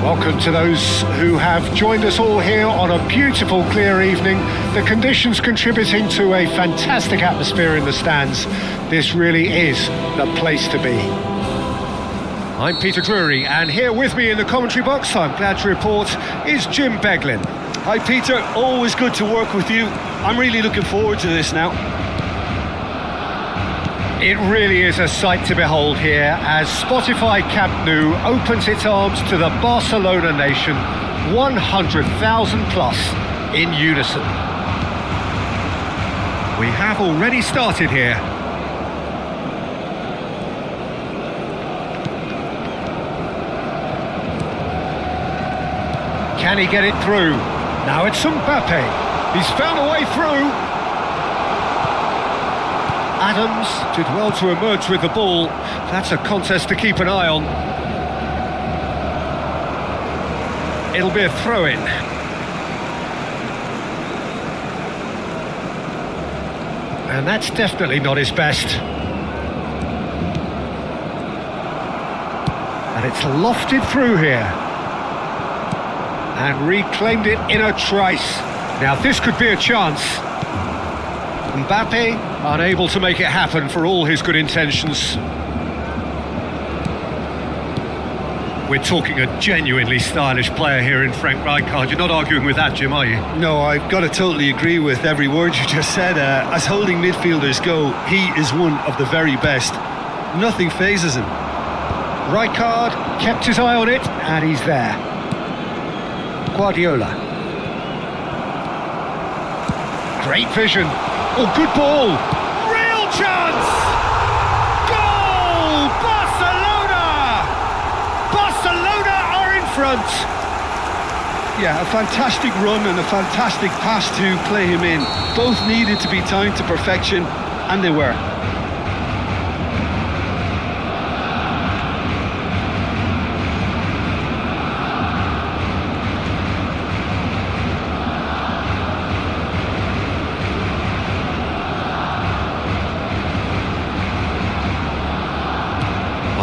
Welcome to those who have joined us all here on a beautiful clear evening. The conditions contributing to a fantastic atmosphere in the stands. This really is the place to be. I'm Peter Drury, and here with me in the commentary box, I'm glad to report, is Jim Beglin. Hi Peter, always good to work with you. I'm really looking forward to this now. It really is a sight to behold here as Spotify Camp Nou opens its arms to the Barcelona nation, 100,000 plus in unison. We have already started here. Can he get it through? Now it's Mbappe. He's found a way through. Adams did well to emerge with the ball. That's a contest to keep an eye on. It'll be a throw-in. And that's definitely not his best. And it's lofted through here. And reclaimed it in a trice. Now this could be a chance. Mbappe unable to make it happen for all his good intentions. We're talking a genuinely stylish player here in Frank Rijkaard. You're not arguing with that, Jim, are you? No, I've got to totally agree with every word you just said. As holding midfielders go, he is one of the very best. Nothing phases him. Rijkaard kept his eye on it, and he's there. Guardiola. Great vision. Oh, good ball! Real chance! Goal! Barcelona! Barcelona are in front! Yeah, a fantastic run and a fantastic pass to play him in. Both needed to be timed to perfection, and they were.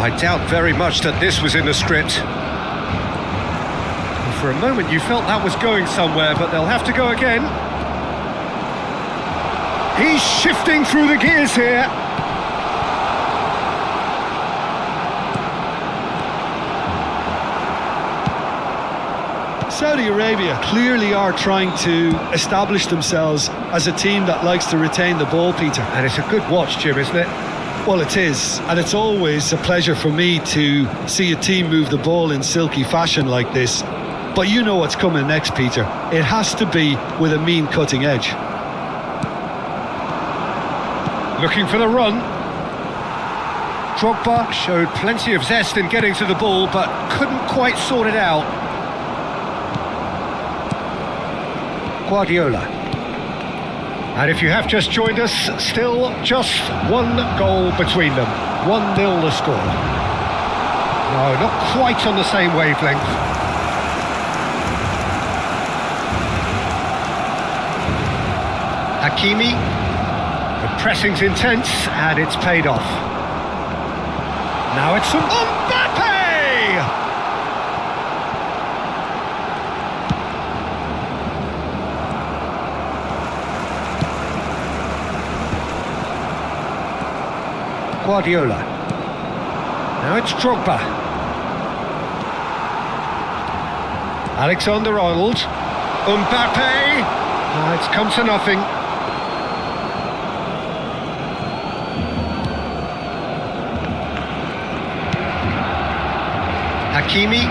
I doubt very much that this was in the script. For a moment you felt that was going somewhere, but they'll have to go again. He's shifting through the gears here. Saudi Arabia clearly are trying to establish themselves as a team that likes to retain the ball, Peter. And it's a good watch, Jim, isn't it? Well, it is, and it's always a pleasure for me to see a team move the ball in silky fashion like this. But you know what's coming next, Peter. It has to be with a mean cutting edge. Looking for the run. Drogba showed plenty of zest in getting to the ball, but couldn't quite sort it out. Guardiola. And if you have just joined us, still just one goal between them. 1-0 the score. No, not quite on the same wavelength. Hakimi. The pressing's intense and it's paid off. Now it's Mbappe! Guardiola. Now it's Drogba. Alexander-Arnold. Mbappe. It's come to nothing. Hakimi.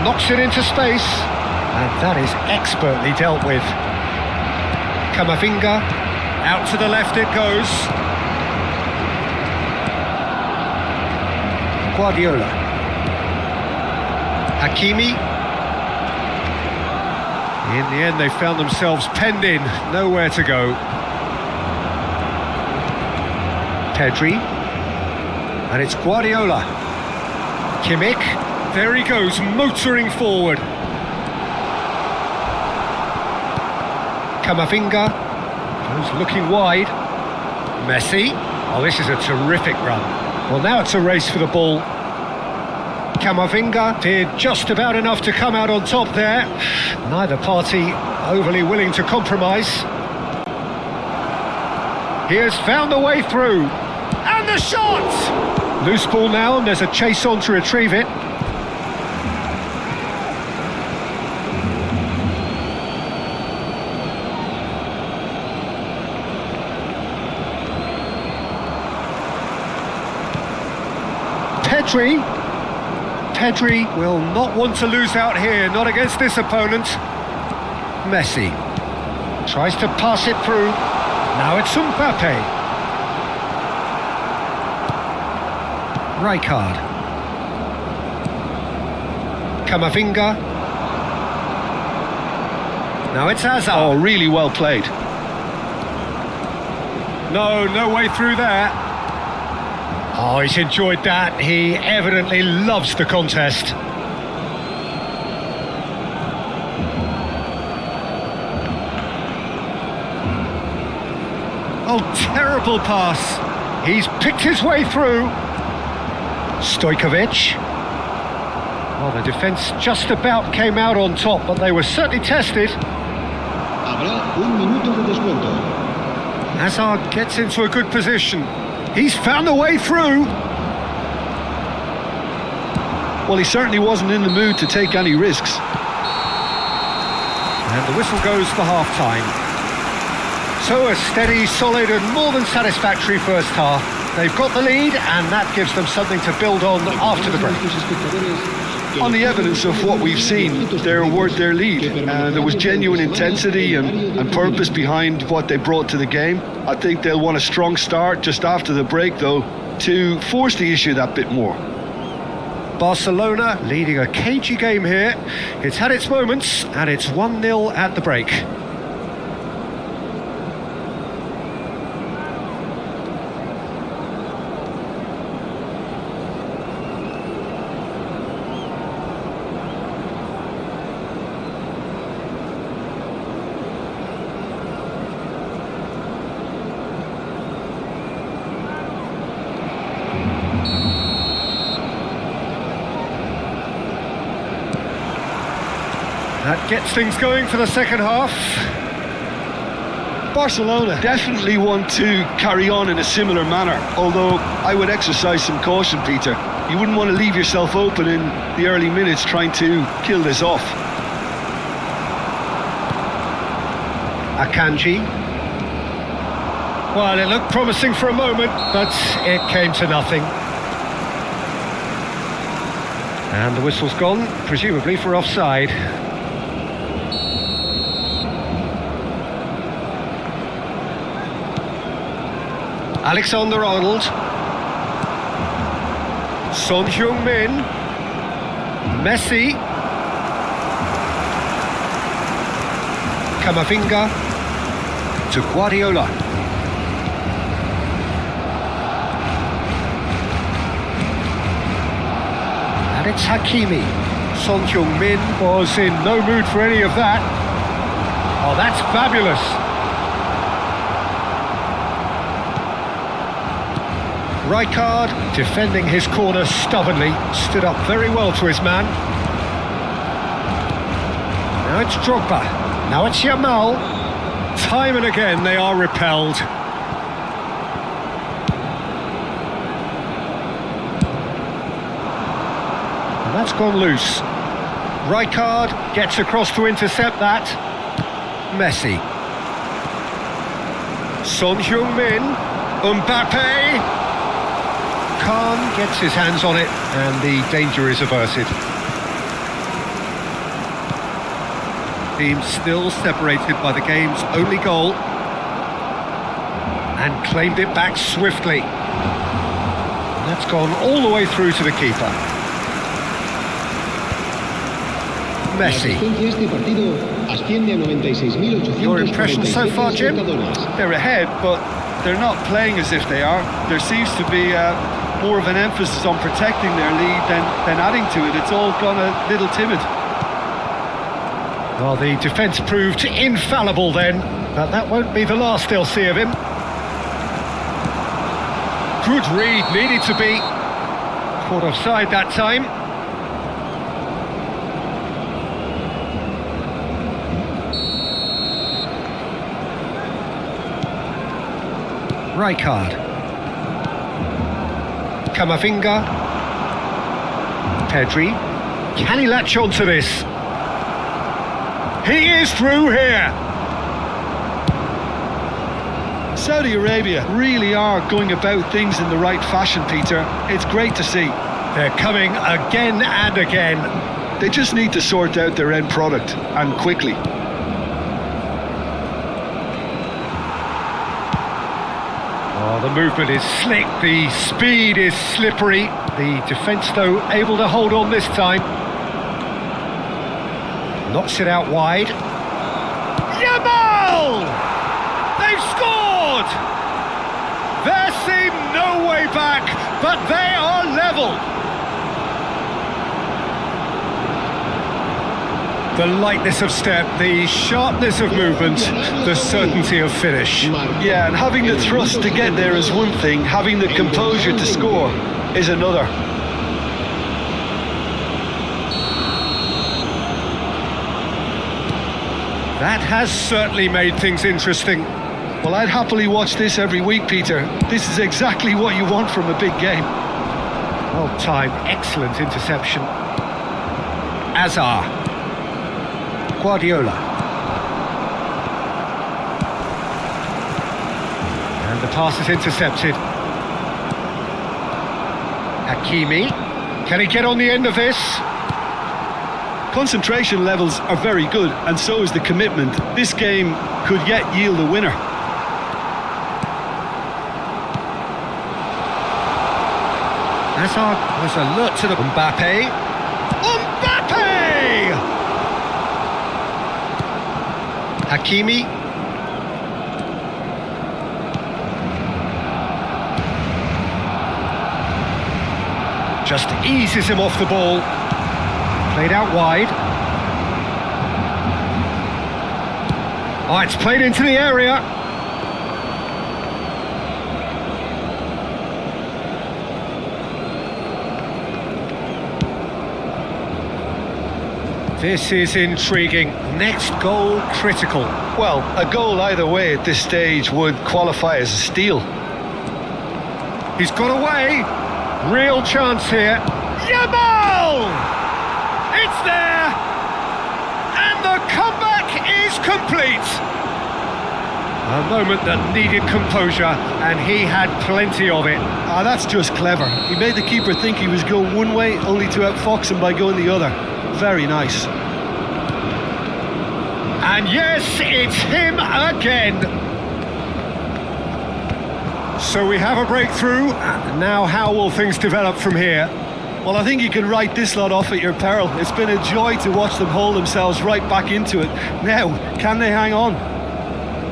Knocks it into space. And that is expertly dealt with. Camavinga, out to the left it goes. Guardiola. Hakimi. In the end they found themselves penned in, nowhere to go. Pedri. And it's Guardiola. Kimmich. There he goes, motoring forward. Camavinga goes looking wide. Messi. Oh, this is a terrific run. Well, now it's a race for the ball. Camavinga did just about enough to come out on top there. Neither party overly willing to compromise. He has found the way through. And the shot! Loose ball now, and there's a chase on to retrieve it. Pedri will not want to lose out here, not against this opponent. Messi tries to pass it through. Now it's Mbappe. Rijkaard. Camavinga. Now it's Hazard. Oh, really well played. No way through there. Oh, he's enjoyed that. He evidently loves the contest. Oh, terrible pass. He's picked his way through. Stojkovic. Well, the defence just about came out on top, but they were certainly tested. Habrá un minuto de descuento. Hazard gets into a good position. He's found a way through. Well, he certainly wasn't in the mood to take any risks. And the whistle goes for half-time. So a steady, solid and more than satisfactory first half. They've got the lead and that gives them something to build on after the break. On the evidence of what we've seen, they're worth their lead. There was genuine intensity and purpose behind what they brought to the game. I think they'll want a strong start just after the break, though, to force the issue that bit more. Barcelona leading a cagey game here. It's had its moments and it's 1-0 at the break. That gets things going for the second half. Barcelona definitely want to carry on in a similar manner, although I would exercise some caution, Peter. You wouldn't want to leave yourself open in the early minutes trying to kill this off. Akanji. Well, it looked promising for a moment, but it came to nothing. And the whistle's gone, presumably for offside. Alexander-Arnold. Son Heung-min. Messi. Camavinga to Guardiola. And it's Hakimi. Son Heung-min was in no mood for any of that. Oh, that's fabulous. Rijkaard, defending his corner stubbornly, stood up very well to his man. Now it's Drogba, now it's Yamal. Time and again they are repelled. And that's gone loose. Rijkaard gets across to intercept that. Messi. Son Heung-min, Mbappe. Khan gets his hands on it and the danger is averted. Team still separated by the game's only goal and claimed it back swiftly. And that's gone all the way through to the keeper. Messi. Your impression so far, Jim? They're ahead, but they're not playing as if they are. There seems to be more of an emphasis on protecting their lead than adding to it. It's all gone a little timid. Well, the defence proved infallible then, but that won't be the last they'll see of him. Good read, needed to be. Caught offside that time. Rijkaard. Camavinga. Pedri. Can he latch on to this? He is through here. Saudi Arabia really are going about things in the right fashion, Peter. It's great to see. They're coming again and again. They just need to sort out their end product, and quickly. Oh, the movement is slick, the speed is slippery. The defence, though, able to hold on this time. Knocks it out wide. Yamal! They've scored! There seemed no way back, but they are level. The lightness of step, the sharpness of movement, the certainty of finish. Yeah, and having the thrust to get there is one thing, having the composure to score is another. That has certainly made things interesting. Well, I'd happily watch this every week, Peter. This is exactly what you want from a big game. Well timed, excellent interception. Azar. Guardiola. And the pass is intercepted. Hakimi. Can he get on the end of this? Concentration levels are very good, and so is the commitment. This game could yet yield a winner. Hazard was alert to the Mbappe. Mbappe! Hakimi. Just eases him off the ball. Played out wide. Oh, it's played into the area. This is intriguing. Next goal critical. Well, a goal either way at this stage would qualify as a steal. He's got away. Real chance here. Yamal! It's there! And the comeback is complete. A moment that needed composure, and he had plenty of it. Ah, that's just clever. He made the keeper think he was going one way, only to outfox him by going the other. Very nice. And yes, it's him again. So we have a breakthrough. Now how will things develop from here? Well, I think you can write this lot off at your peril. It's been a joy to watch them hold themselves right back into it. Now, can they hang on?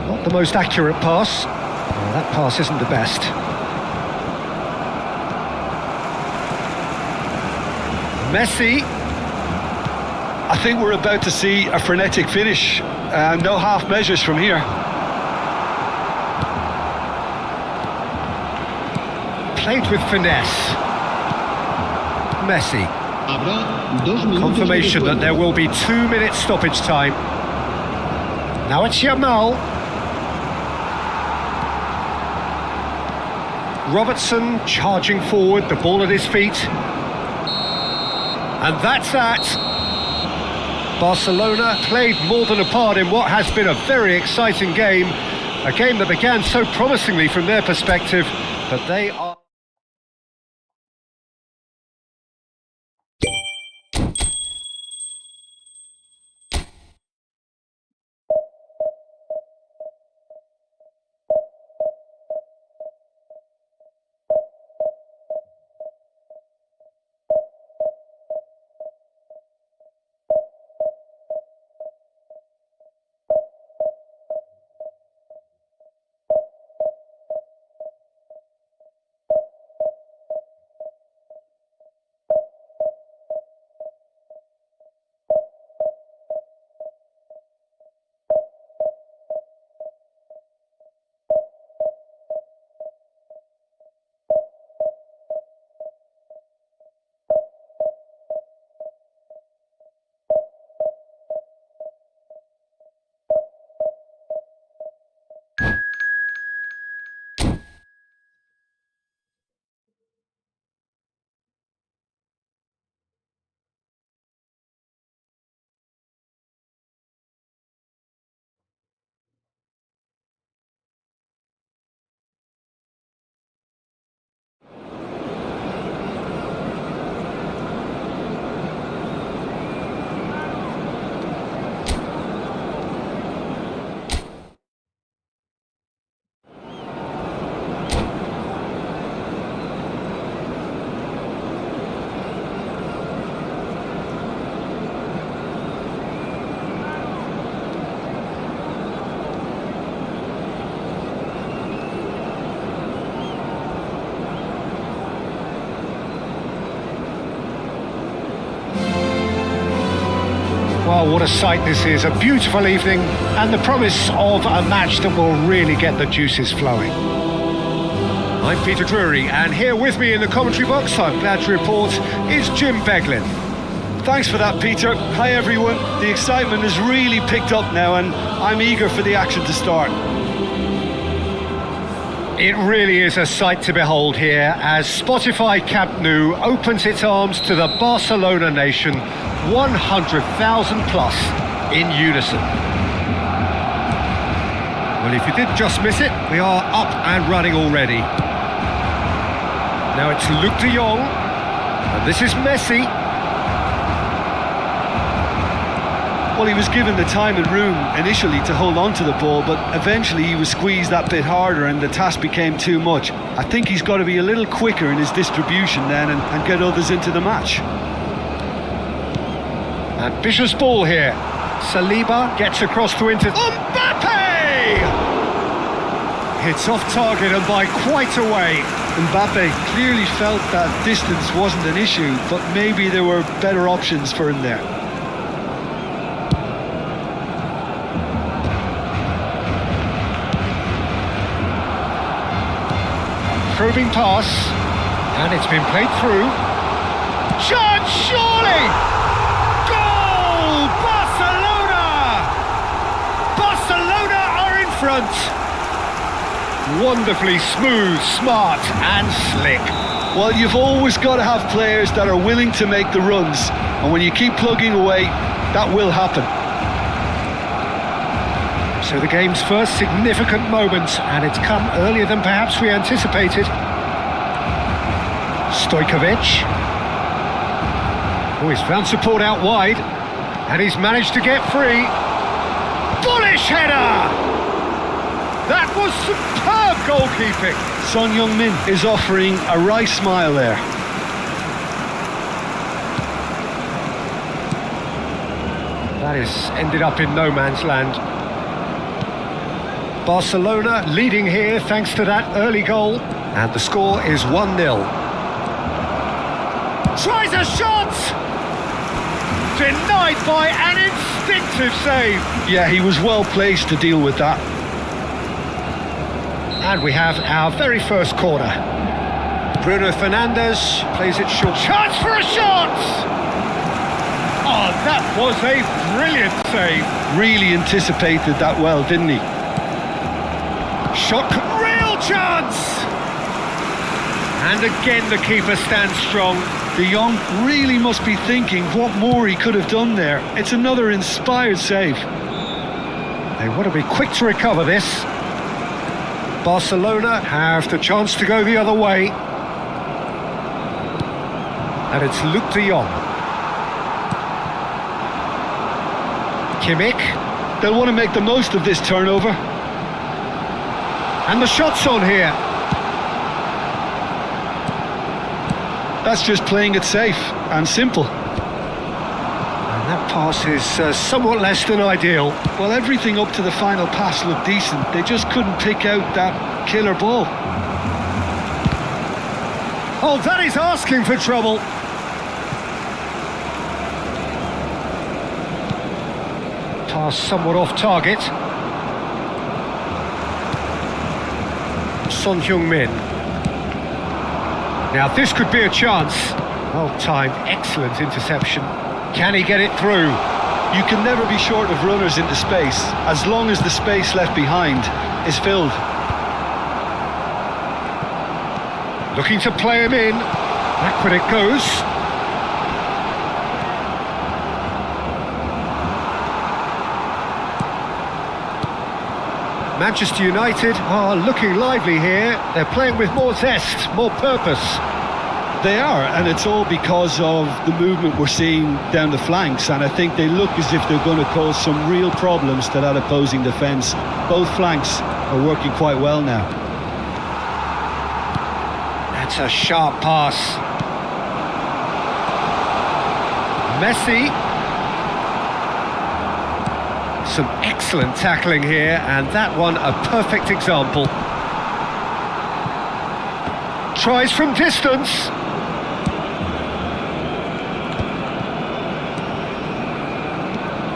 Not the most accurate pass. Well, that pass isn't the best. Messi. I think we're about to see a frenetic finish. No half measures from here. Played with finesse. Messi. Habrá 2 minutos Confirmation de that there will be 2 minutes stoppage time. Now it's Yamal. Robertson charging forward, the ball at his feet. And that's that. Barcelona played more than a part in what has been a very exciting game. A game that began so promisingly from their perspective, but they are... Oh, what a sight this is. A beautiful evening and the promise of a match that will really get the juices flowing. I'm Peter Drury, and here with me in the commentary box, I'm glad to report, is Jim Beglin. Thanks for that, Peter. Hi, everyone. The excitement has really picked up now, and I'm eager for the action to start. It really is a sight to behold here as Spotify Camp Nou opens its arms to the Barcelona nation, 100,000 plus in unison. Well, if you did just miss it, we are up and running already. Now it's Luc de Jong, and this is Messi. Well, he was given the time and room initially to hold on to the ball, but eventually he was squeezed that bit harder and the task became too much. I think he's got to be a little quicker in his distribution then and get others into the match. Ambitious ball here. Saliba gets across to Inter. Mbappe! Hits off target and by quite a way. Mbappe clearly felt that distance wasn't an issue, but maybe there were better options for him there. Probing pass, and it's been played through. Chance, surely! Goal! Barcelona! Barcelona are in front. Wonderfully smooth, smart and slick. Well, you've always got to have players that are willing to make the runs, and when you keep plugging away, that will happen. So the game's first significant moment, and it's come earlier than perhaps we anticipated. Stojkovic. Oh, he's found support out wide, and he's managed to get free. Bullish header! That was superb goalkeeping. Son Heung-min is offering a wry smile there. That has ended up in no man's land. Barcelona leading here thanks to that early goal, and the score is 1-0. Tries a shot! Denied by an instinctive save. Yeah, he was well placed to deal with that. And we have our very first corner. Bruno Fernandes plays it short. Chance for a shot! Oh, that was a brilliant save. Really anticipated that well, didn't he? Shot, real chance! And again the keeper stands strong. De Jong really must be thinking what more he could have done there. It's another inspired save. They want to be quick to recover this. Barcelona have the chance to go the other way. And it's Luc de Jong. Kimmich. They'll want to make the most of this turnover. And the shot's on here. That's just playing it safe and simple. And that pass is somewhat less than ideal. Well, everything up to the final pass looked decent. They just couldn't pick out that killer ball. Oh, that is asking for trouble. Pass somewhat off target. Son Heung-min. Now this could be a chance. Well timed, excellent interception. Can he get it through? You can never be short of runners into space, as long as the space left behind is filled. Looking to play him in. Backward it goes. Manchester United are looking lively here. They're playing with more zest, more purpose. They are, and it's all because of the movement we're seeing down the flanks, and I think they look as if they're going to cause some real problems to that opposing defence. Both flanks are working quite well now. That's a sharp pass. Messi. Some excellent tackling here, and that one a perfect example. Tries from distance.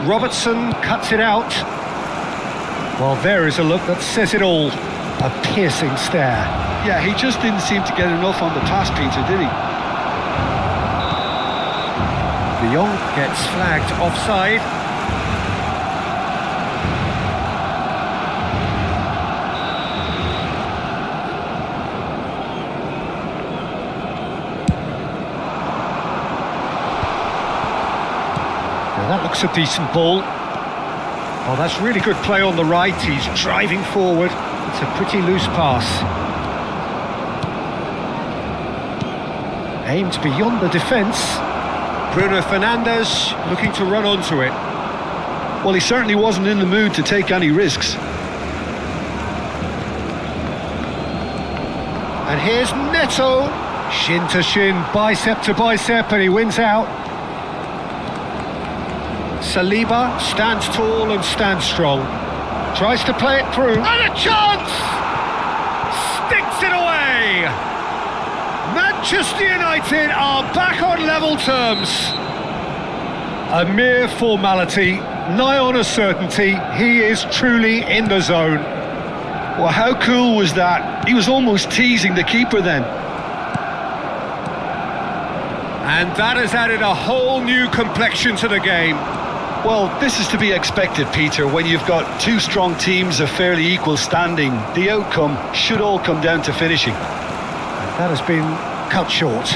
Robertson cuts it out. Well, there is a look that says it all. A piercing stare. Yeah, he just didn't seem to get enough on the pass, Peter, did he? De Jong gets flagged offside. Now that looks a decent ball. Oh, that's really good play on the right. He's driving forward. It's a pretty loose pass. Aimed beyond the defence. Bruno Fernandes looking to run onto it. Well, he certainly wasn't in the mood to take any risks. And here's Neto. Shin to shin, bicep to bicep, and he wins out. Saliba stands tall and stands strong. Tries to play it through. And a chance! Sticks it away! Manchester United are back on level terms. A mere formality, nigh on a certainty. He is truly in the zone. Well, how cool was that? He was almost teasing the keeper then. And that has added a whole new complexion to the game. Well, this is to be expected, Peter, when you've got two strong teams of fairly equal standing. The outcome should all come down to finishing. That has been cut short.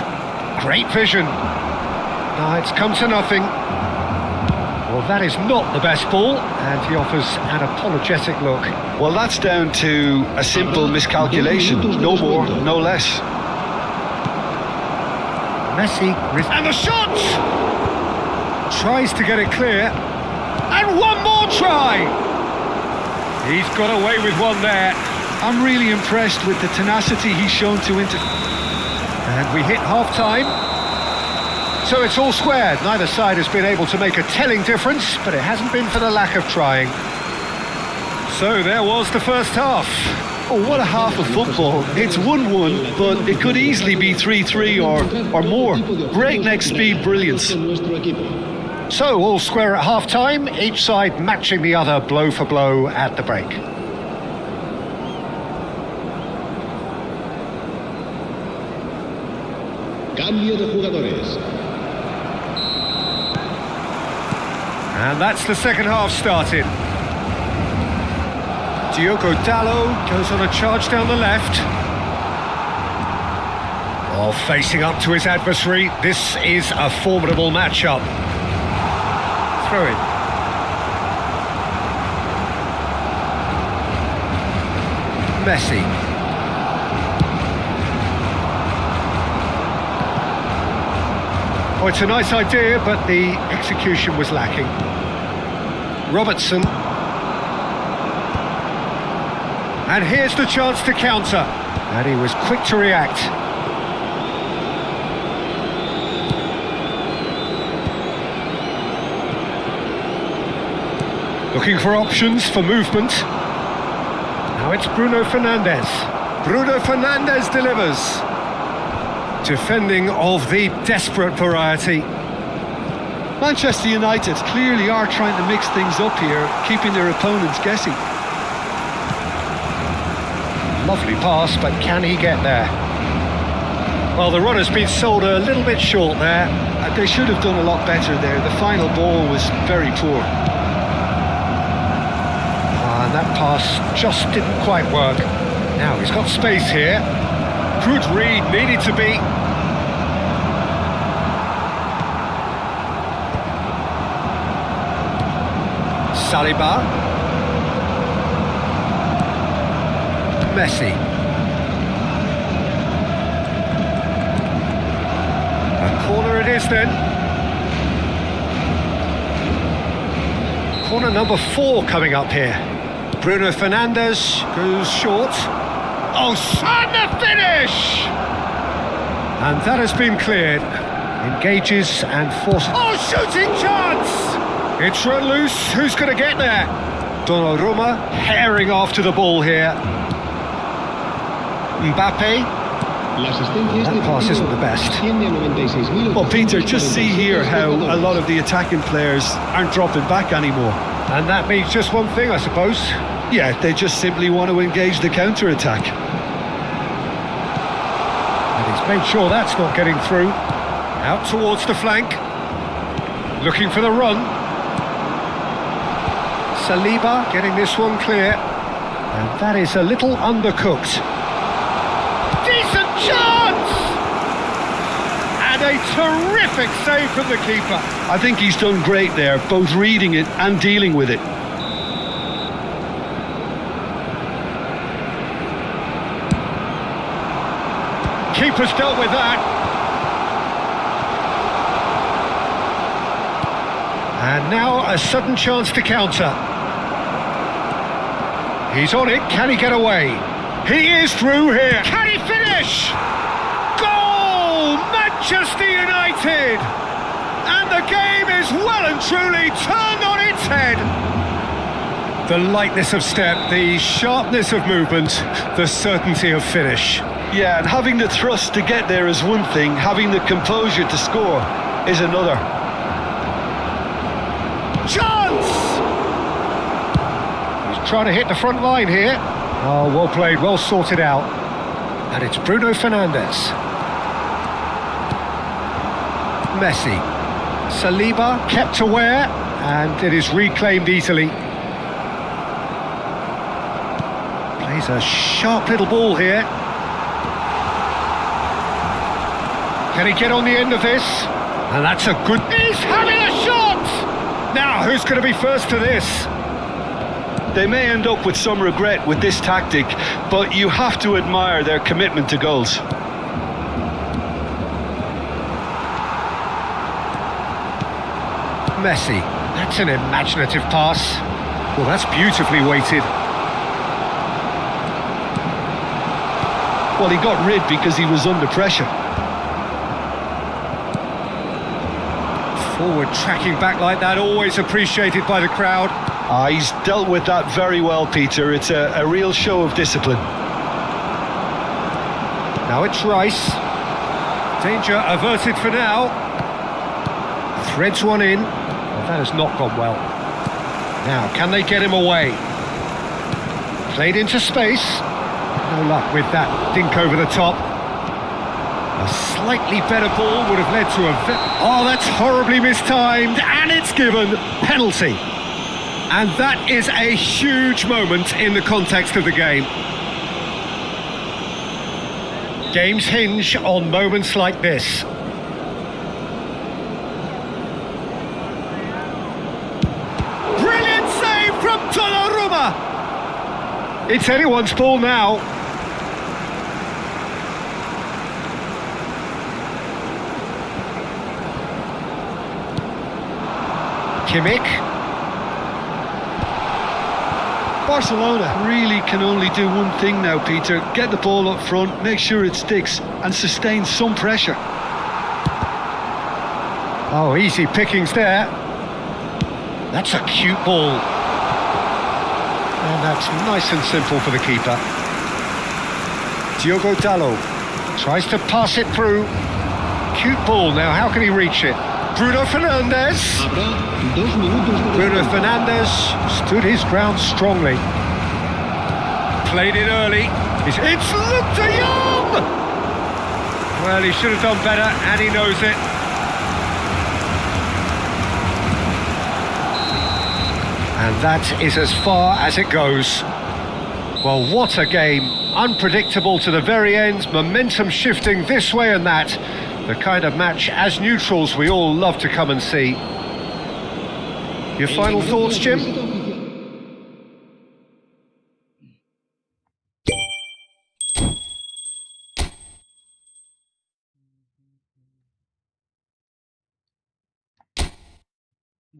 Great vision. Now it's come to nothing. Well, that is not the best ball, and he offers an apologetic look. Well, that's down to a simple miscalculation. No more, no less. Messi, and the shot! Tries to get it clear, and one more try! He's got away with one there. I'm really impressed with the tenacity he's shown to And we hit half-time. So it's all squared. Neither side has been able to make a telling difference, but it hasn't been for the lack of trying. So there was the first half. Oh, what a half of football. It's 1-1, but it could easily be 3-3 or more. Breakneck speed brilliance. So all square at half-time, each side matching the other blow for blow at the break. Cambio de jugadores. And that's the second half started. Diogo Dalot goes on a charge down the left. Oh, facing up to his adversary, this is a formidable matchup. Throw it. Messi. Oh, it's a nice idea, but the execution was lacking. Robertson. And here's the chance to counter. And he was quick to react. Looking for options for movement. Now it's Bruno Fernandes. Bruno Fernandes delivers. Defending of the desperate variety. Manchester United clearly are trying to mix things up here, keeping their opponents guessing. Lovely pass, but can he get there? Well, the run has been sold a little bit short there. They should have done a lot better there. The final ball was very poor. And that pass just didn't quite work. Now he's got space here. Good read, needed to be. Saliba. Messi. A corner it is then. Corner number 4 coming up here. Bruno Fernandes goes short. Oh, and the finish! And that has been cleared. Engages and forces. Oh, shooting chance! It's run loose. Who's going to get there? Donnarumma herring after the ball here. Mbappe. La asistencia That este pass partido isn't the best. asciende a 96.000. Well, Peter, just see here how a lot of the attacking players aren't dropping back anymore. And that means just one thing, I suppose. Yeah, they just simply want to engage the counter-attack. And he's made sure that's not getting through. Out towards the flank. Looking for the run. Saliba getting this one clear. And that is a little undercooked. Decent chance! And a terrific save from the keeper. I think he's done great there, both reading it and dealing with it. Keeper's dealt with that. And now a sudden chance to counter. He's on it, can he get away? He is through here. Can he finish? Goal! Manchester United! And the game is well and truly turned on its head. The lightness of step, the sharpness of movement, the certainty of finish. Yeah, and having the thrust to get there is one thing, having the composure to score is another. Chance! He's trying to hit the front line here. Oh, well played, well sorted out. And it's Bruno Fernandes. Messi. Saliba kept aware, and it is reclaimed easily. Plays a sharp little ball here. Can he get on the end of this? And that's a good... He's having a shot! Now, who's going to be first to this? They may end up with some regret with this tactic, but you have to admire their commitment to goals. Messi. That's an imaginative pass. Well, that's beautifully weighted. Well, he got rid because he was under pressure. Forward tracking back like that, always appreciated by the crowd. He's dealt with that very well, Peter. It's a real show of discipline. Now it's Rice. Danger averted for now. Threads one in. Well, that has not gone well. Now, can they get him away? Played into space. No luck with that dink over the top. A slightly better ball would have led to a... Oh, that's horribly mistimed, and it's given penalty. And that is a huge moment in the context of the game. Games hinge on moments like this. Brilliant save from Donnarumma! It's anyone's ball now. Kimmich. Barcelona really can only do one thing now, Peter. Get the ball up front, make sure it sticks, and sustain some pressure. Oh, easy pickings there. That's a cute ball. And that's nice and simple for the keeper. Diogo Dalot tries to pass it through. Cute ball. Now, how can he reach it? Bruno Fernandes. Habrá 2 minutos de Bruno descanso. Fernandes stood his ground strongly. Played it early. It's Luke de Jong! Well, he should have done better, and he knows it. And that is as far as it goes. Well, what a game. Unpredictable to the very end, momentum shifting this way and that. The kind of match, as neutrals, we all love to come and see. Your final thoughts, Jim?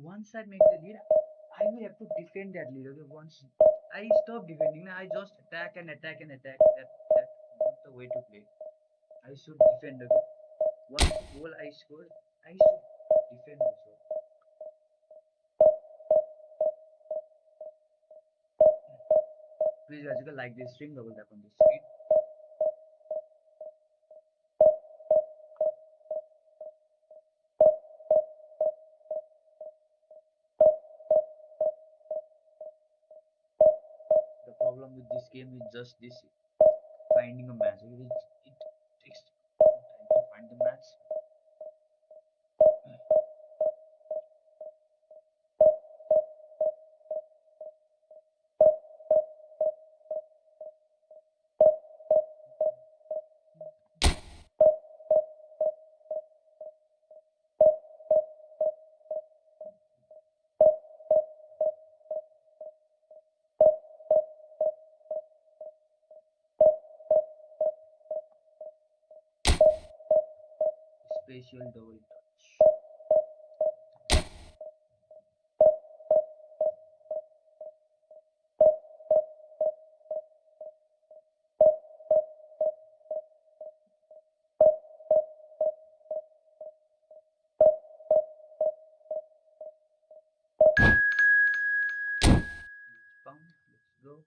Once I make the lead, I will have to defend that lead. Okay, once I stop defending, I just attack and attack and attack. That's not the way to play. I should defend. Okay, once goal I score, I should defend also. Please, guys, like this string double tap on the screen. problem with this game is just this finding a match. It takes time to find the match. Spatial double touch. Let's go.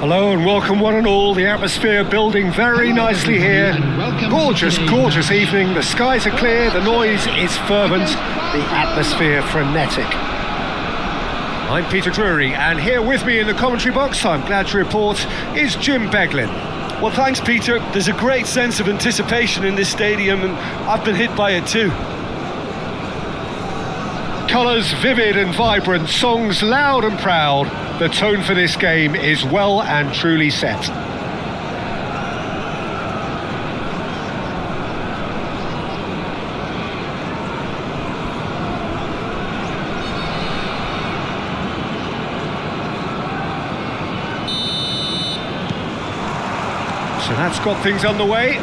Hello and welcome one and all. The atmosphere building very nicely here. Gorgeous, gorgeous evening. The skies are clear, the noise is fervent, the atmosphere frenetic. I'm Peter Drury, and here with me in the commentary box, I'm glad to report, is Jim Beglin. Well, thanks, Peter. There's a great sense of anticipation in this stadium, and I've been hit by it too. Colours vivid and vibrant, songs loud and proud. The tone for this game is well and truly set. So that's got things underway.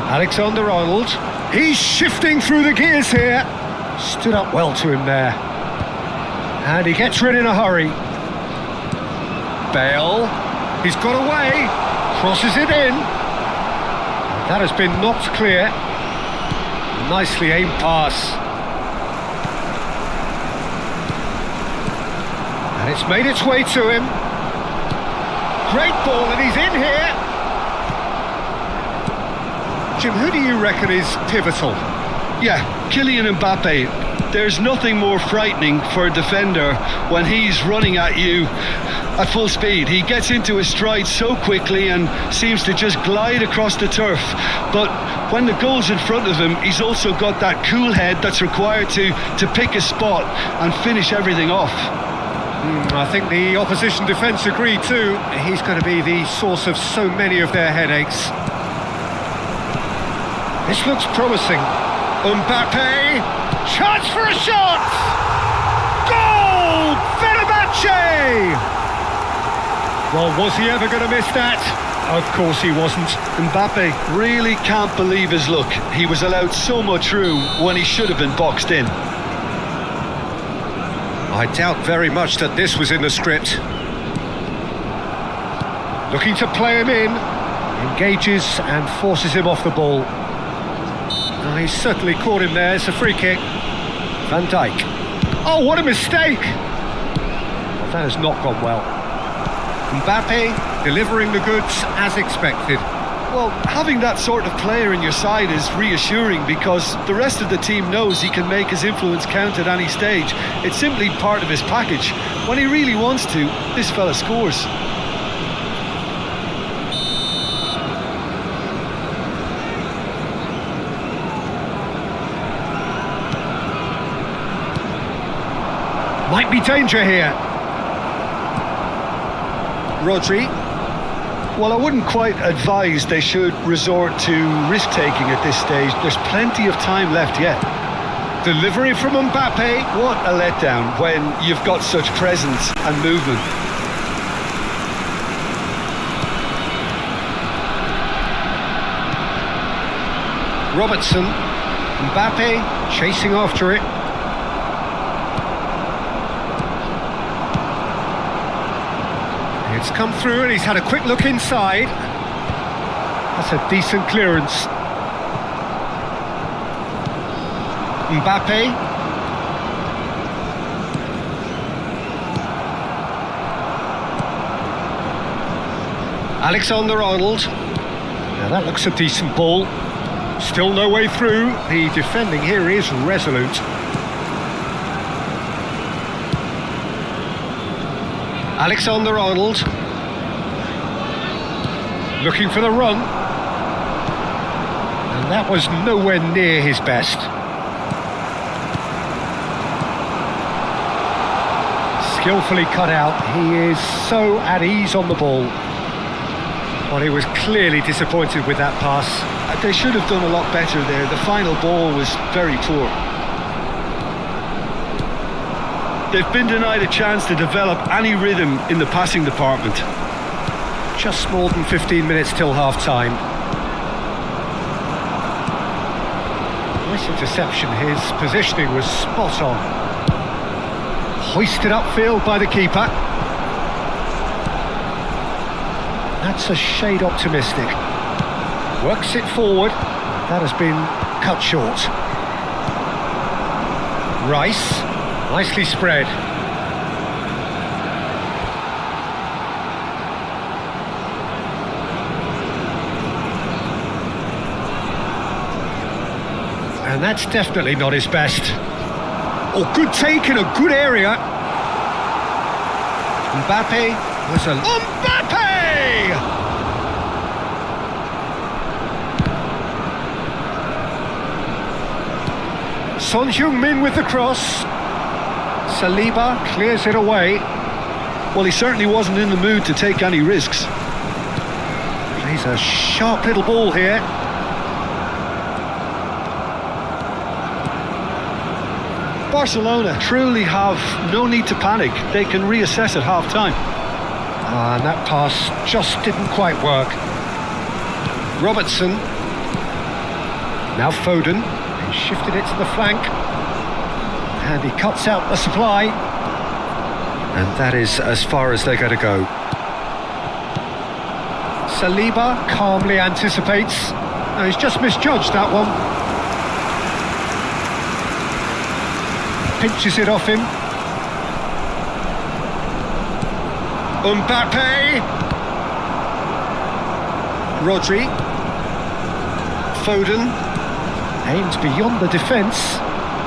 Alexander-Arnold, he's shifting through the gears here. Stood up well to him there. And he gets rid in a hurry. Bale, he's got away, crosses it in. That has been knocked clear. Nicely aimed pass. And it's made its way to him. Great ball, and he's in here. Jim, who do you reckon is pivotal? Yeah, Kylian Mbappe. There's nothing more frightening for a defender when he's running at you at full speed. He gets into his stride so quickly and seems to just glide across the turf. But when the goal's in front of him, he's also got that cool head that's required to pick a spot and finish everything off. I think the opposition defence agree too. He's going to be the source of so many of their headaches. This looks promising. Mbappe, chance for a shot! Goal! Fenerbahce! Well, was he ever going to miss that? Of course he wasn't. Mbappe really can't believe his luck. He was allowed so much room when he should have been boxed in. I doubt very much that this was in the script. Looking to play him in, engages and forces him off the ball. Oh, he's certainly caught him there. It's a free kick. Van Dijk. Oh, what a mistake! Well, that has not gone well. Mbappe delivering the goods as expected. Well, having that sort of player in your side is reassuring because the rest of the team knows he can make his influence count at any stage. It's simply part of his package. When he really wants to, this fella scores. Might be danger here. Rodri. Well, I wouldn't quite advise they should resort to risk-taking at this stage. There's plenty of time left yet. Delivery from Mbappe. What a letdown when you've got such presence and movement. Robertson. Mbappe chasing after it. It's come through and he's had a quick look inside. That's a decent clearance. Mbappe. Alexander-Arnold. Now that looks a decent ball. Still no way through. The defending here is resolute. Alexander-Arnold. Looking for the run. And that was nowhere near his best. Skillfully cut out. He is so at ease on the ball. Well, he was clearly disappointed with that pass. They should have done a lot better there. The final ball was very poor. They've been denied a chance to develop any rhythm in the passing department. Just more than 15 minutes till half-time. Nice interception. His positioning was spot on. Hoisted upfield by the keeper. That's a shade optimistic. Works it forward. That has been cut short. Rice. Nicely spread. And that's definitely not his best. Oh, good take in a good area. Mbappe was a... Mbappe! Son Heung-min with the cross. Saliba clears it away. Well, he certainly wasn't in the mood to take any risks. Plays a sharp little ball here. Barcelona truly have no need to panic. They can reassess at half-time. And that pass just didn't quite work. Robertson. Now Foden. He shifted it to the flank. And he cuts out the supply. And that is as far as they're going to go. Saliba calmly anticipates. No, he's just misjudged that one. Pinches it off him. Mbappe. Rodri. Foden. Aims beyond the defence.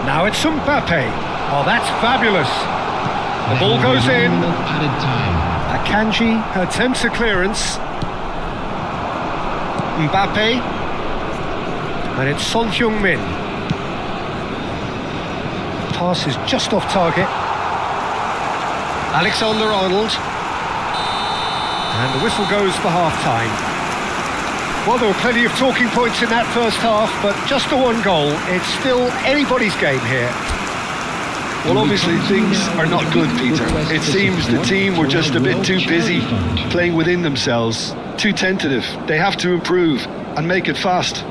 Now it's Mbappe. Oh, that's fabulous. The ball goes in. Akanji attempts a clearance. Mbappe. And it's Son Heung-min. Pass is just off target. Alexander-Arnold. And the whistle goes for half-time. Well, there were plenty of talking points in that first half, but just the one goal. It's still anybody's game here. Well, obviously things are not good, Peter. It seems the team were just a bit too busy playing within themselves, too tentative. They have to improve and make it fast.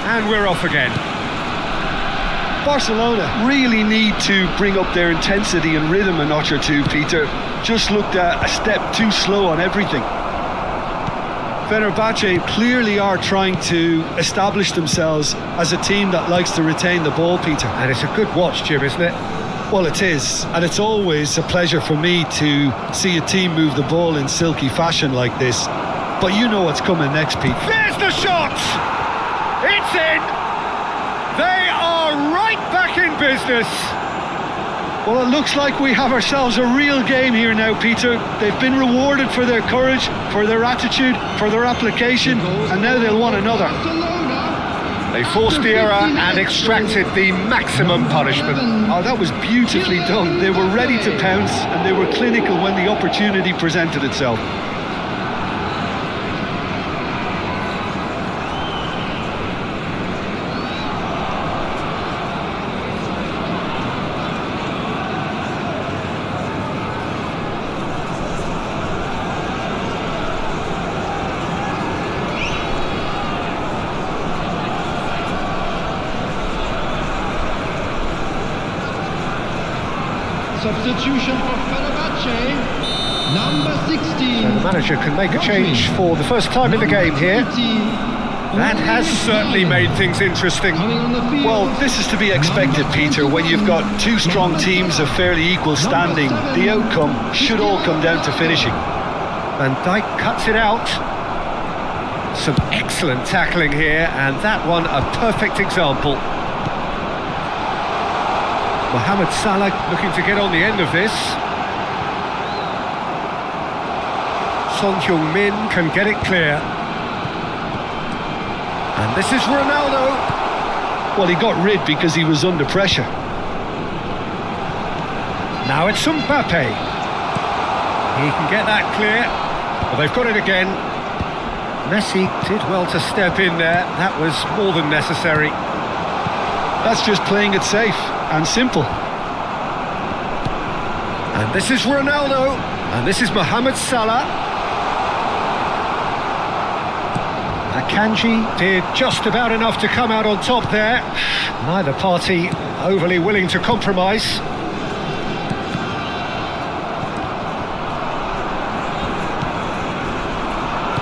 And we're off again. Barcelona really need to bring up their intensity and rhythm a notch or two, Peter. Just looked at a step too slow on everything. Fenerbahce clearly are trying to establish themselves as a team that likes to retain the ball, Peter. And it's a good watch, Jim, isn't it? Well, it is, and it's always a pleasure for me to see a team move the ball in silky fashion like this. But you know what's coming next, Pete. There's the shot! It's in! They are right back in business. Well, it looks like we have ourselves a real game here now, Peter. They've been rewarded for their courage, for their attitude, for their application, and now they'll want another. They forced the error and extracted the maximum punishment. Oh, that was beautifully done. They were ready to pounce, and they were clinical when the opportunity presented itself. Substitution for Fenerbahce, number 16. So the manager can make a change for the first time in the game here. That has certainly made things interesting. Well, this is to be expected, Peter. When you've got two strong teams of fairly equal standing, the outcome should all come down to finishing. Van Dijk cuts it out. Some excellent tackling here, and that one a perfect example. Mohamed Salah looking to get on the end of this. Son Heung-min can get it clear. And this is Ronaldo. Well, he got rid because he was under pressure. Now it's Mbappe. He can get that clear. Well, they've got it again. Messi did well to step in there. That was more than necessary. That's just playing it safe and simple. And this is Ronaldo. And this is Mohamed Salah. Akanji did just about enough to come out on top there. Neither party overly willing to compromise.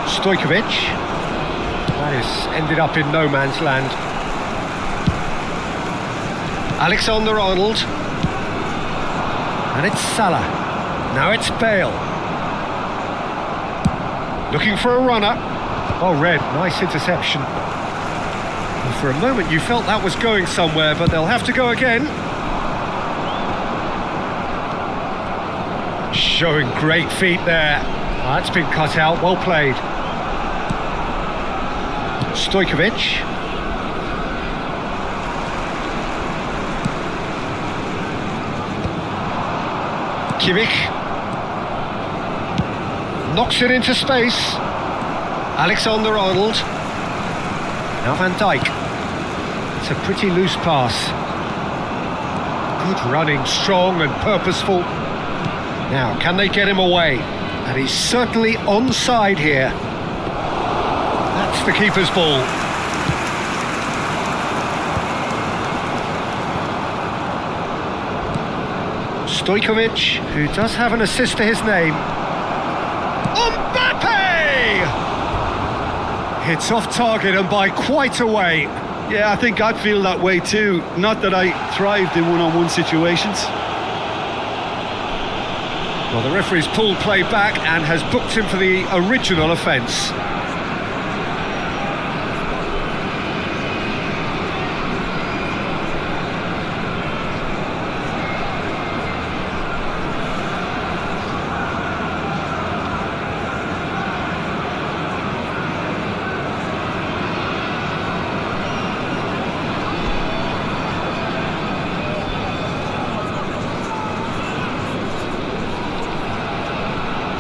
Stojkovic. That is ended up in no man's land. Alexander-Arnold. And it's Salah. Now it's Bale. Looking for a runner. Oh, Red, nice interception. And for a moment you felt that was going somewhere, but they'll have to go again. Showing great feet there. That's been cut out, well played. Stojkovic. Kimmich. Knocks it into space. Alexander-Arnold. Now Van Dijk. It's a pretty loose pass. Good running, strong and purposeful. Now, can they get him away? And he's certainly onside here. That's the keeper's ball. Stojkovic, who does have an assist to his name. Mbappe! Hits off target and by quite a way. Yeah, I think I'd feel that way too. Not that I thrived in one-on-one situations. Well, the referee's pulled play back and has booked him for the original offence.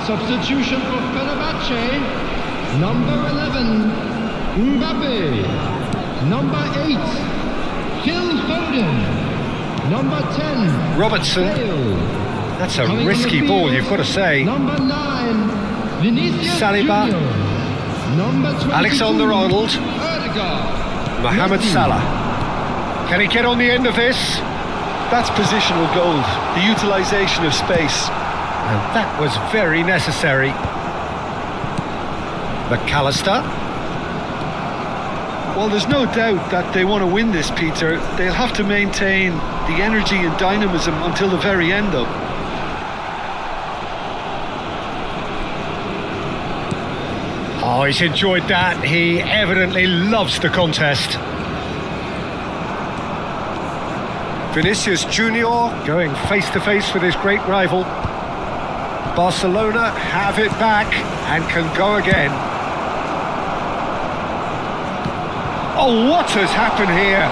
Substitution for Fenerbahce, number 11, Mbappe, number 8, Phil Foden, number 10, Robertson. Bale. That's a Coming risky on the ball, field, you've got to say. Number 9, Vinicius Saliba. Junior. Number 22, Alexander-Arnold. Odegaard. Mohamed Messi. Salah. Can he get on the end of this? That's positional gold, the utilisation of space. And that was very necessary. McAllister. Well, there's no doubt that they want to win this, Peter. They'll have to maintain the energy and dynamism until the very end, though. Oh, he's enjoyed that. He evidently loves the contest. Vinicius Junior going face to face with his great rival. Barcelona have it back and can go again. Oh, what has happened here?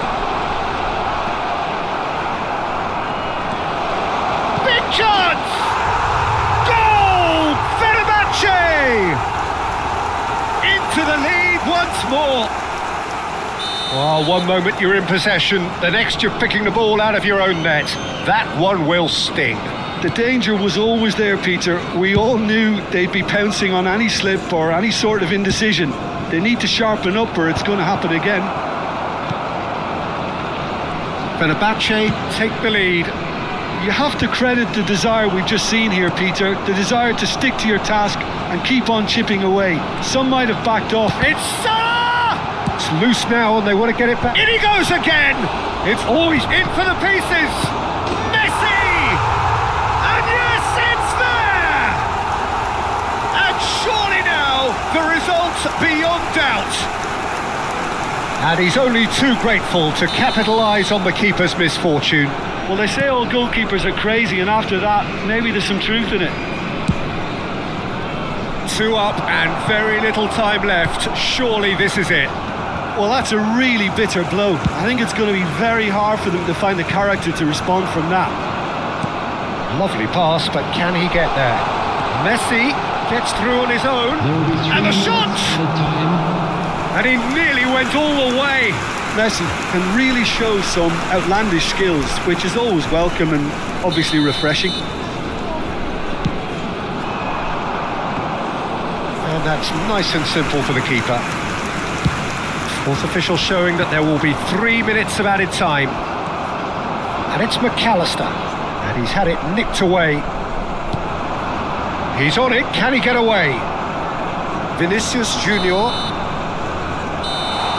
Big chance! Goal! Fenerbahce! Into the lead once more. Oh, one moment you're in possession, the next you're picking the ball out of your own net. That one will sting. The danger was always there, Peter. We all knew they'd be pouncing on any slip or any sort of indecision. They need to sharpen up or it's going to happen again. Fenerbahce take the lead. You have to credit the desire we've just seen here, Peter. The desire to stick to your task and keep on chipping away. Some might have backed off. It's Salah! It's loose now and they want to get it back. In he goes again! It's always in for the pieces! Messi! And yes, it's there! And surely now, the result's beyond doubt. And he's only too grateful to capitalise on the keeper's misfortune. Well, they say all goalkeepers are crazy, and after that, maybe there's some truth in it. 2 up and very little time left. Surely this is it. Well, that's a really bitter blow. I think it's going to be very hard for them to find the character to respond from that. Lovely pass, but can he get there? Messi gets through on his own. And the shot! And he nearly went all the way. Messi can really show some outlandish skills, which is always welcome and obviously refreshing. And that's nice and simple for the keeper. Fourth official showing that there will be 3 minutes of added time. And it's McAllister. And he's had it nicked away. He's on it. Can he get away? Vinicius Junior.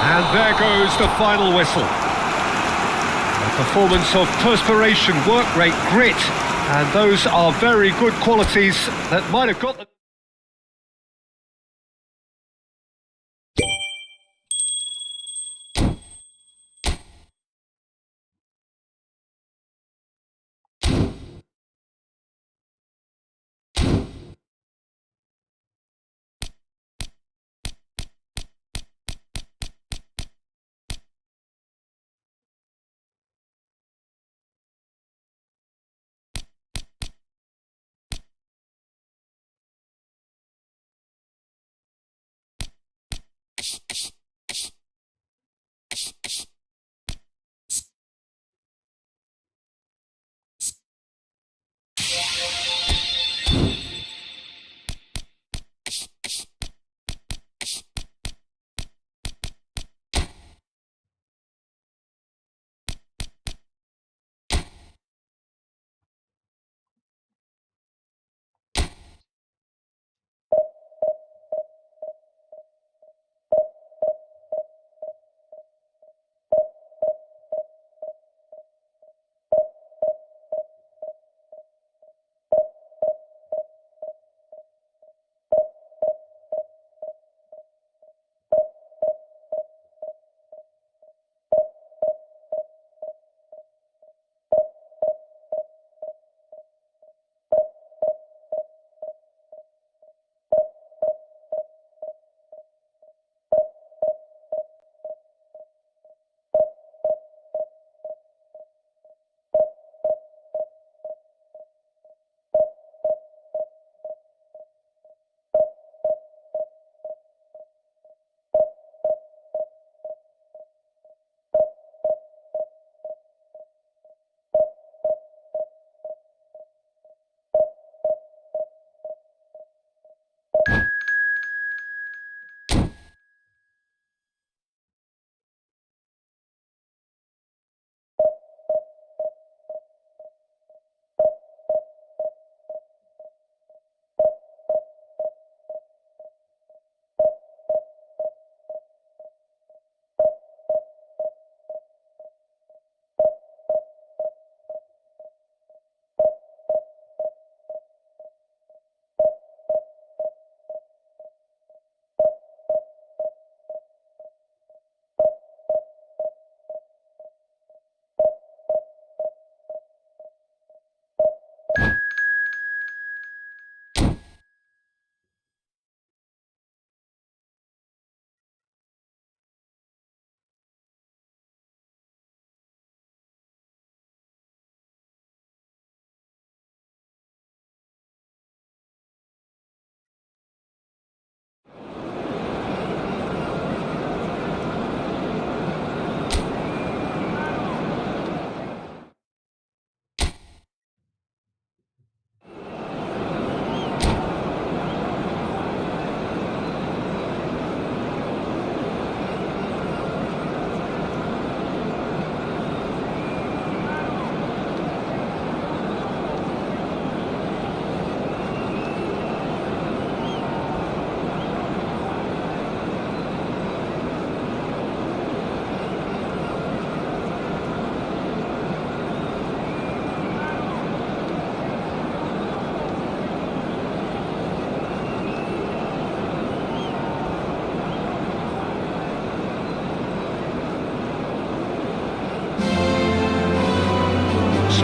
And there goes the final whistle. A performance of perspiration, work rate, grit. And those are very good qualities that might have got them.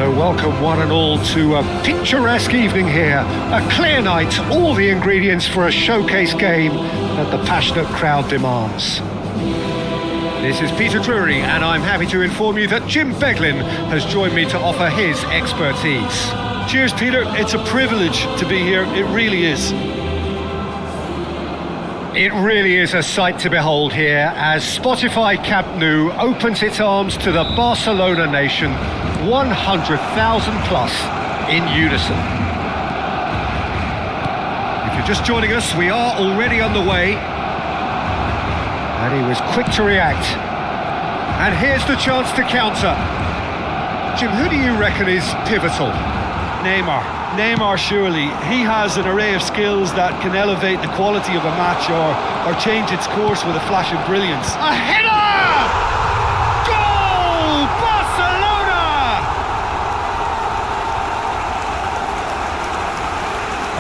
So welcome one and all to a picturesque evening here. A clear night, all the ingredients for a showcase game that the passionate crowd demands. This is Peter Drury, and I'm happy to inform you that Jim Beglin has joined me to offer his expertise. Cheers, Peter. It's a privilege to be here. It really is. It really is a sight to behold here as Spotify Camp Nou opens its arms to the Barcelona nation, 100,000 plus in unison. If you're just joining us, we are already underway. And he was quick to react. And here's the chance to counter. Jim, who do you reckon is pivotal? Neymar, surely. He has an array of skills that can elevate the quality of a match or change its course with a flash of brilliance. A header! Goal! Barcelona!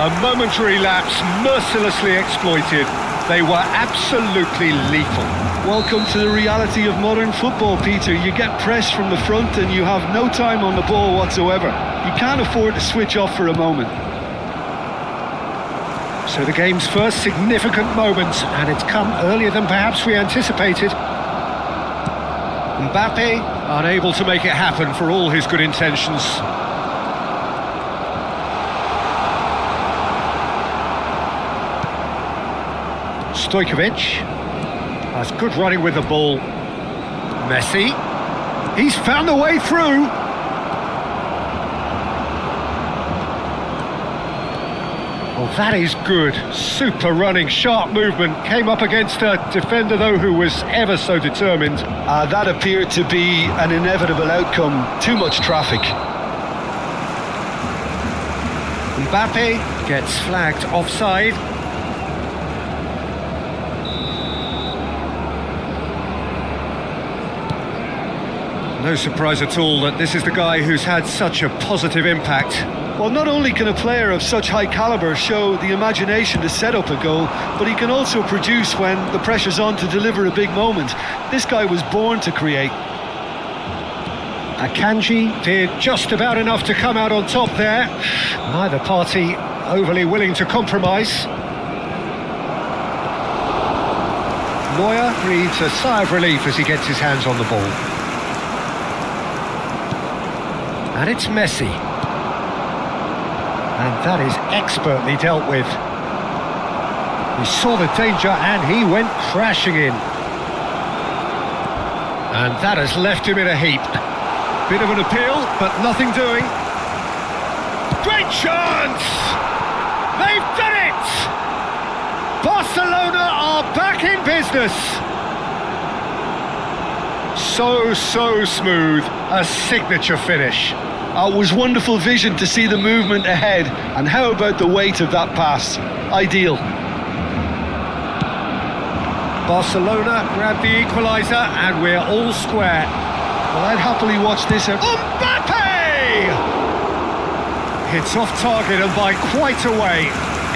A momentary lapse mercilessly exploited. They were absolutely lethal. Welcome to the reality of modern football, Peter. You get pressed from the front and you have no time on the ball whatsoever. You can't afford to switch off for a moment. So the game's first significant moment, and it's come earlier than perhaps we anticipated. Mbappe unable to make it happen for all his good intentions. Stojkovic. That's good running with the ball. Messi. He's found a way through. Well, that is good. Super running, sharp movement. Came up against a defender, though, who was ever so determined. That appeared to be an inevitable outcome. Too much traffic. Mbappe gets flagged offside. No surprise at all that this is the guy who's had such a positive impact. Well, not only can a player of such high calibre show the imagination to set up a goal, but he can also produce when the pressure's on to deliver a big moment. This guy was born to create. Akanji did just about enough to come out on top there. Neither party overly willing to compromise. Neuer breathes a sigh of relief as he gets his hands on the ball. And it's Messi. And that is expertly dealt with. He saw the danger and he went crashing in. And that has left him in a heap. Bit of an appeal, but nothing doing. Great chance! They've done it! Barcelona are back in business. So smooth, a signature finish. It was wonderful vision to see the movement ahead, and how about the weight of that pass? Ideal. Barcelona grab the equaliser and we're all square. Well, I'd happily watch this. Mbappe! Hits off target and by quite a way.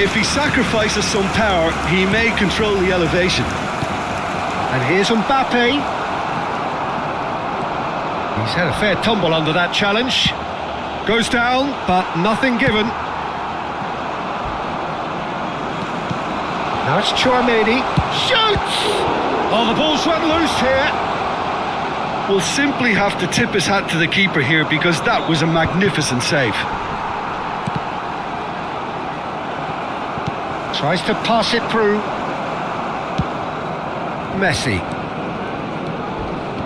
If he sacrifices some power, he may control the elevation. And here's Mbappe. He's had a fair tumble under that challenge. Goes down, but nothing given. Now it's Chouameni. Shoots! Oh, the ball's run loose here. We'll simply have to tip his hat to the keeper here because that was a magnificent save. Tries to pass it through. Messi.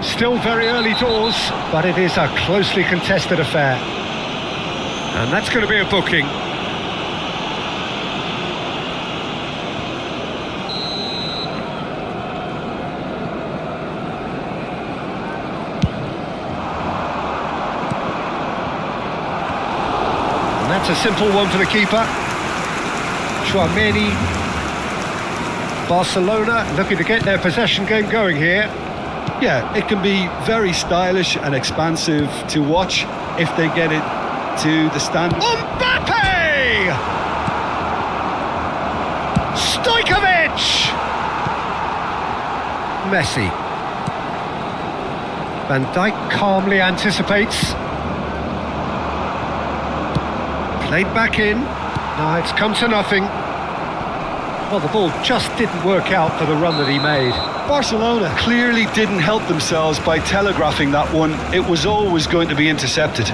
Still very early doors, but it is a closely contested affair. And that's going to be a booking. And that's a simple one for the keeper. Chouameni. Barcelona looking to get their possession game going here. Yeah, it can be very stylish and expansive to watch if they get it to the stand. Mbappe! Stojkovic! Messi. Van Dijk calmly anticipates. Played back in. No, it's come to nothing. Well, the ball just didn't work out for the run that he made. Barcelona clearly didn't help themselves by telegraphing that one. It was always going to be intercepted.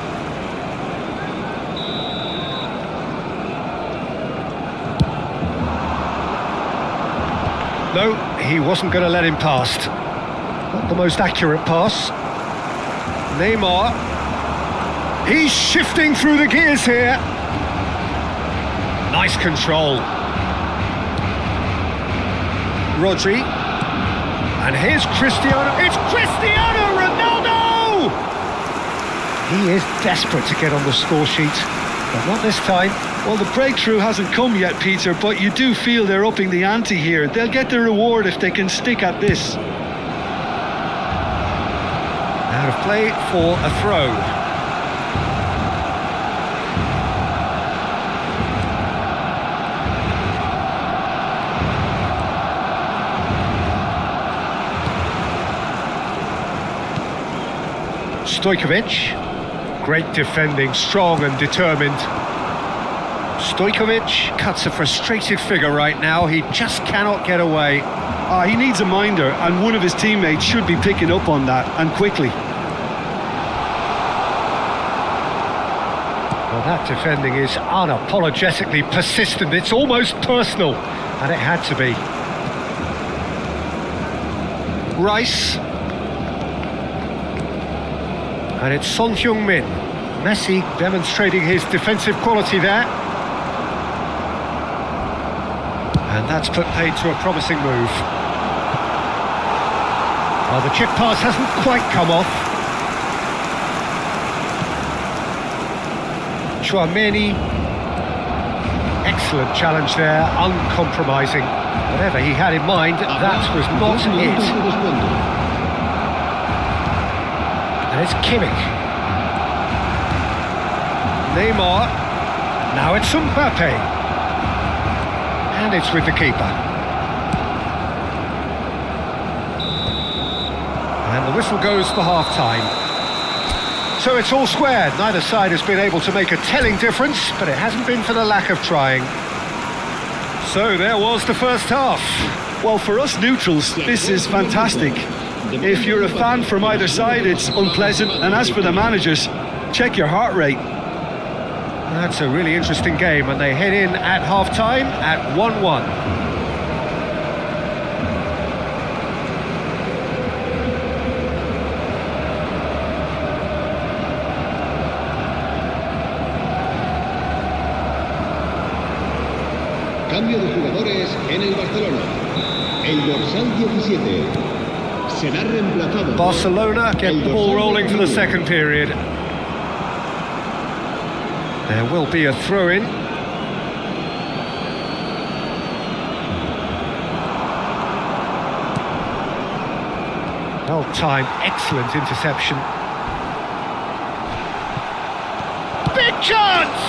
No, he wasn't going to let him past. Not the most accurate pass. Neymar. He's shifting through the gears here. Nice control. Rodri. And here's Cristiano. It's Cristiano Ronaldo! He is desperate to get on the score sheet, but not this time. Well, the breakthrough hasn't come yet, Peter, but you do feel they're upping the ante here. They'll get the reward if they can stick at this. Out of play for a throw. Stojkovic, great defending, strong and determined. Stojkovic cuts a frustrated figure right now, he just cannot get away. He needs a minder, and one of his teammates should be picking up on that, and quickly. Well, that defending is unapologetically persistent, it's almost personal, and it had to be. Rice. And it's Son Heung-min. Messi demonstrating his defensive quality there. And that's put paid to a promising move. Well, the chip pass hasn't quite come off. Chouameni. Excellent challenge there, uncompromising. Whatever he had in mind, that was not it. And it's Kimmich. Neymar. Now it's Mbappe. And it's with the keeper. And the whistle goes for half-time. So it's all square. Neither side has been able to make a telling difference, but it hasn't been for the lack of trying. So there was the first half. Well, for us neutrals, this is fantastic. If you're a fan from either side, it's unpleasant. And as for the managers, check your heart rate. That's a really interesting game, and they head in at half-time at 1-1. Cambio de jugadores en el Barcelona. El dorsal 17 será reemplazado. Barcelona get the ball rolling for the second period. There will be a throw-in. Well-timed, excellent interception. Big chance!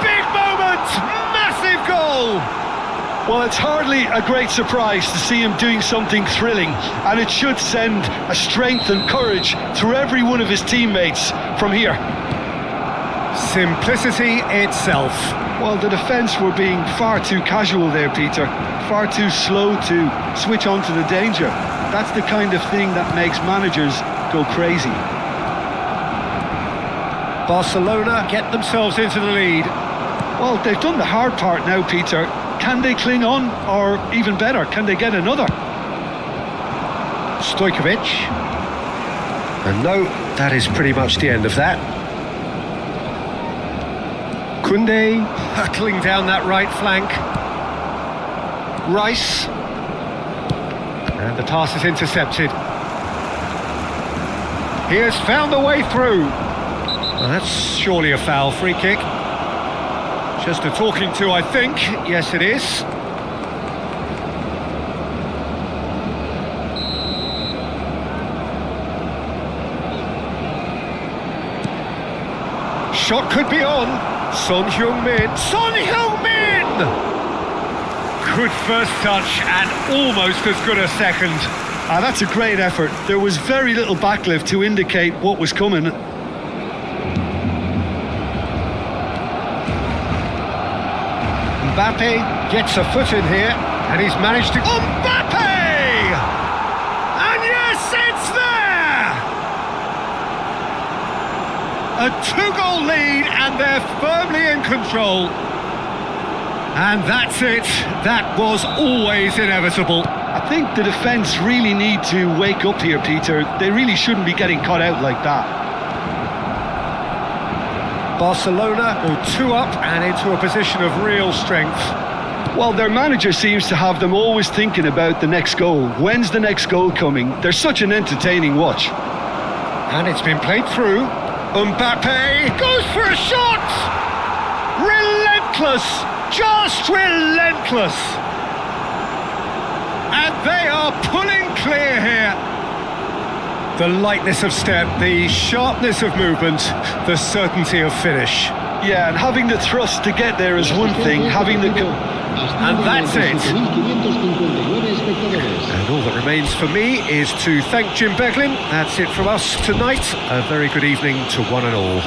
Big moment! Massive goal! Well, it's hardly a great surprise to see him doing something thrilling, and it should send a strength and courage through every one of his teammates from here. Simplicity itself. Well, the defence were being far too casual there, Peter. Far too slow to switch on to the danger. That's the kind of thing that makes managers go crazy. Barcelona get themselves into the lead. Well, they've done the hard part now, Peter. Can they cling on? Or even better, can they get another? Stojkovic. And no, that is pretty much the end of that. Koundé hurtling down that right flank. Rice. And the pass is intercepted. He has found a way through. Well, that's surely a foul. Free kick. Just a talking to, I think. Yes, it is. Shot could be on. Son Heung-min. Son Heung-min! Good first touch and almost as good a second. That's a great effort. There was very little backlift to indicate what was coming. Mbappe gets a foot in here, and he's managed to... Mbappe! And yes, it's there! A 2-goal lead, and they're firmly in control. And that's it. That was always inevitable. I think the defence really need to wake up here, Peter. They really shouldn't be getting caught out like that. Barcelona go 2 up and into a position of real strength. Well, their manager seems to have them always thinking about the next goal. When's the next goal coming? They're such an entertaining watch. And it's been played through. Mbappe goes for a shot! Relentless! Just relentless! And they are pulling clear here. The lightness of step, the sharpness of movement, the certainty of finish. Yeah, and having the thrust to get there is one thing, having the... And that's it. And all that remains for me is to thank Jim Beglin. That's it from us tonight. A very good evening to one and all.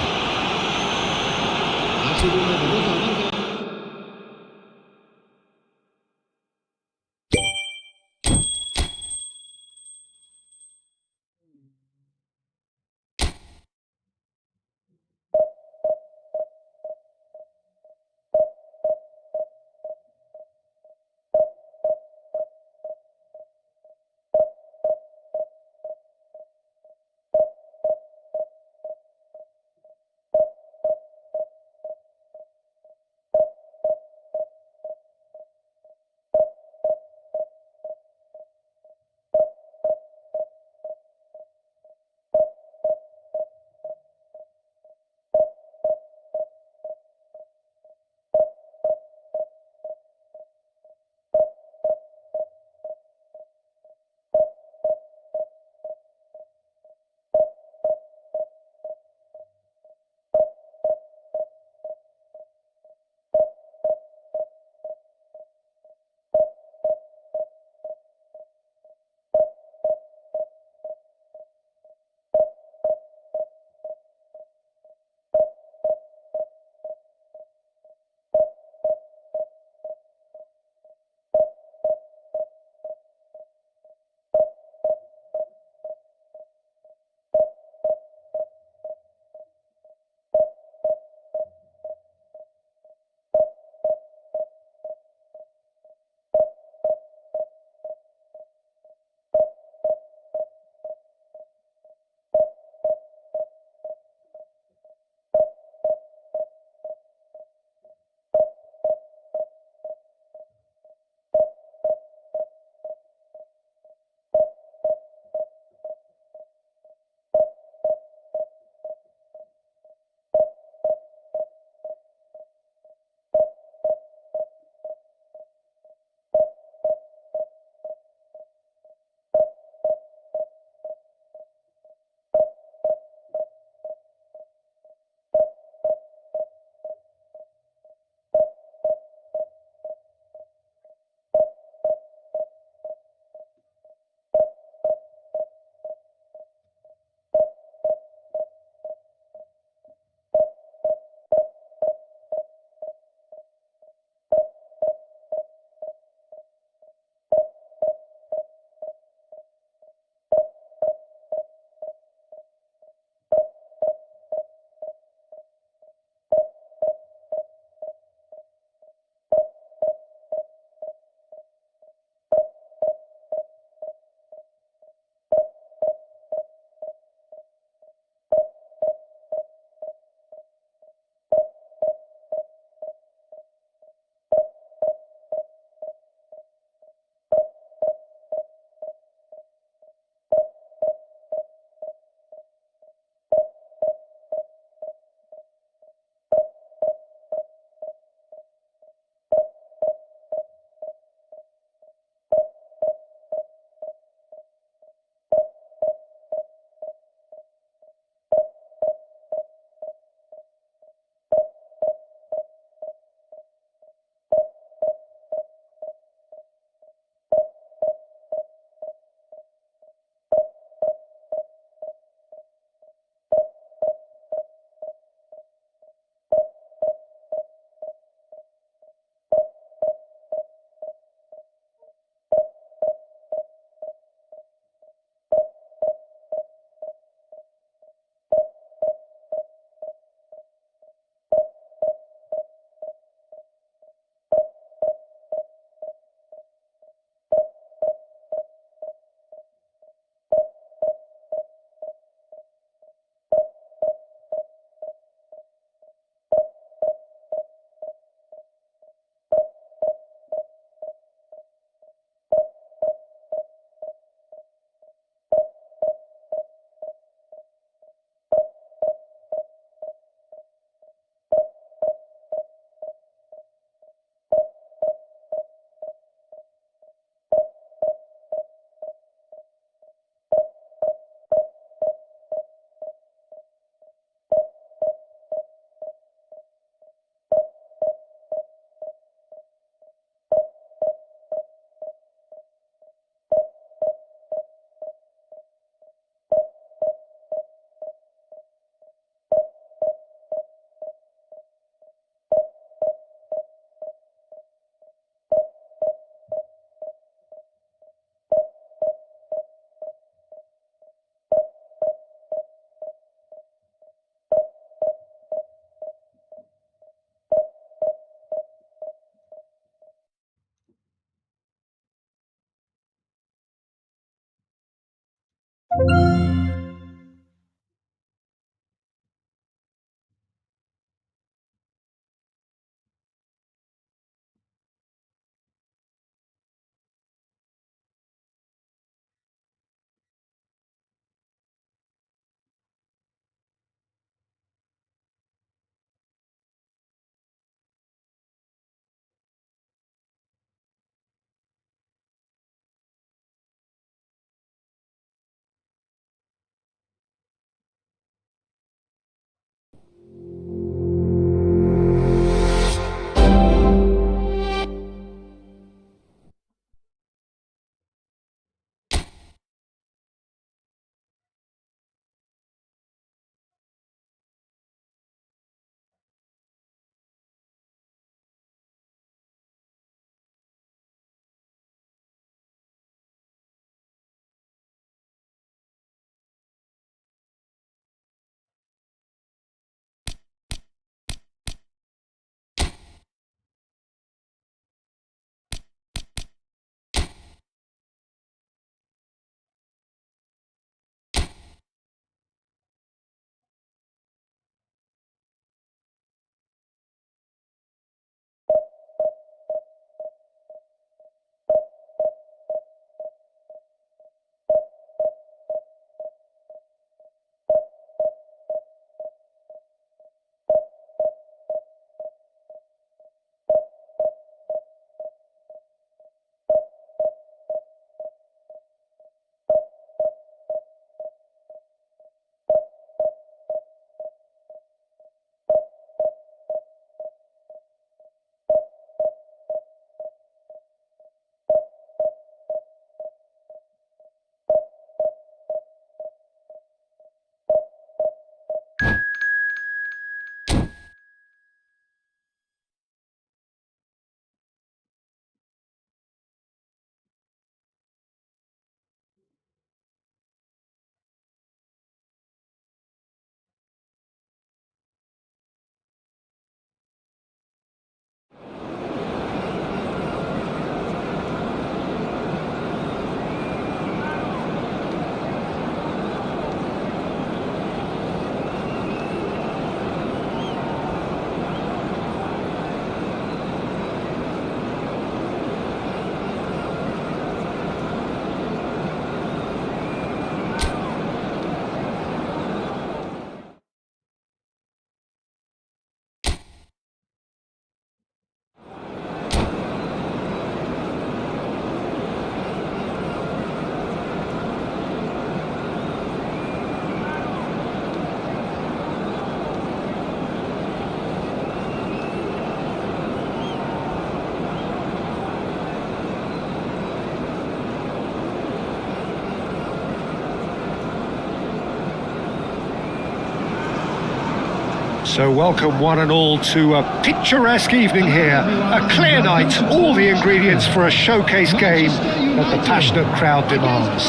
So welcome one and all to a picturesque evening here, a clear night, all the ingredients for a showcase game that the passionate crowd demands.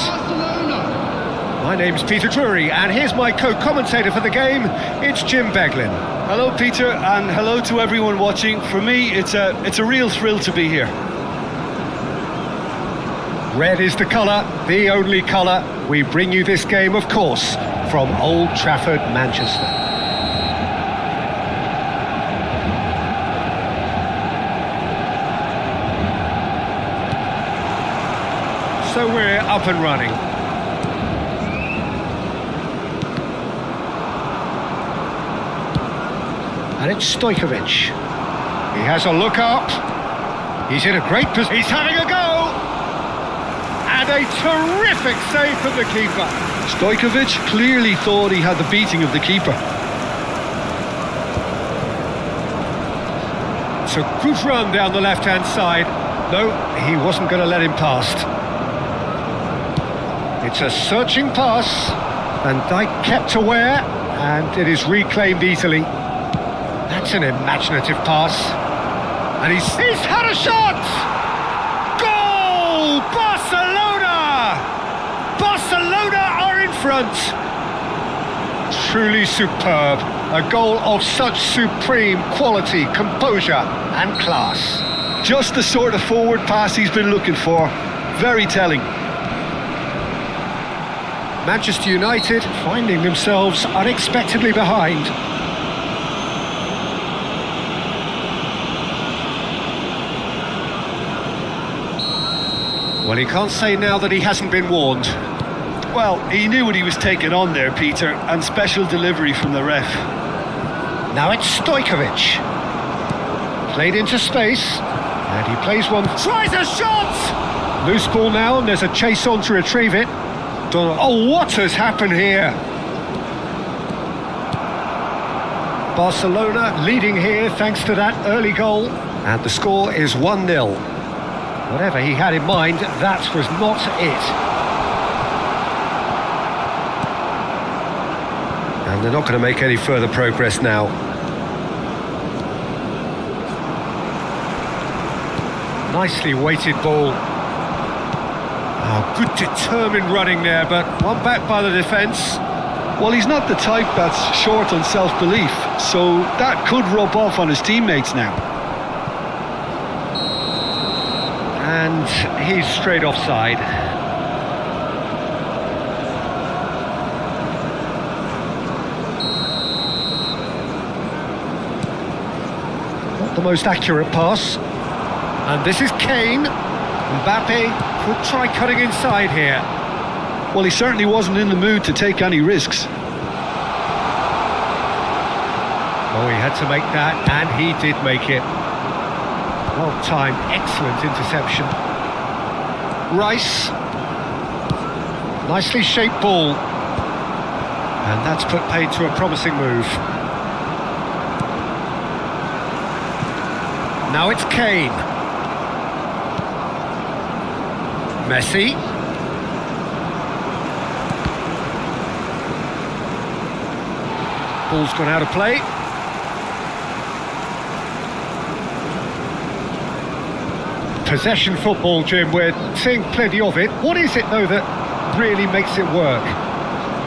My name's Peter Drury, and here's my co-commentator for the game, it's Jim Beglin. Hello, Peter, and hello to everyone watching. For me, it's a real thrill to be here. Red is the colour, the only colour. We bring you this game, of course, from Old Trafford, Manchester. So we're up and running. And it's Stojkovic. He has a look up. He's in a great position. He's having a go. And a terrific save from the keeper. Stojkovic clearly thought he had the beating of the keeper. It's a good run down the left-hand side. No, he wasn't going to let him past. It's a searching pass. Van Dijk kept aware, and it is reclaimed easily. That's an imaginative pass. And he's had a shot! Goal! Barcelona! Barcelona are in front. Truly superb. A goal of such supreme quality, composure and class. Just the sort of forward pass he's been looking for. Very telling. Manchester United finding themselves unexpectedly behind. Well, he can't say now that he hasn't been warned. Well, he knew what he was taking on there, Peter, and special delivery from the ref. Now it's Stojkovic. Played into space, and he plays one. Tries a shot! Loose ball now, and there's a chase on to retrieve it. Oh, what has happened here? Barcelona leading here thanks to that early goal, and the score is 1-0. Whatever he had in mind, that was not it. And they're not going to make any further progress now. Nicely weighted ball. Oh, good determined running there, but one back by the defence. Well, he's not the type that's short on self-belief, so that could rub off on his teammates now. And he's straight offside. Not the most accurate pass. And this is Kane. Mbappe could try cutting inside here. Well, he certainly wasn't in the mood to take any risks. Oh, he had to make that, and he did make it. Well timed, excellent interception. Rice. Nicely shaped ball. And that's put paid to a promising move. Now it's Kane. Messi. Ball's gone out of play. Possession football, Jim, we're seeing plenty of it. What is it, though, that really makes it work?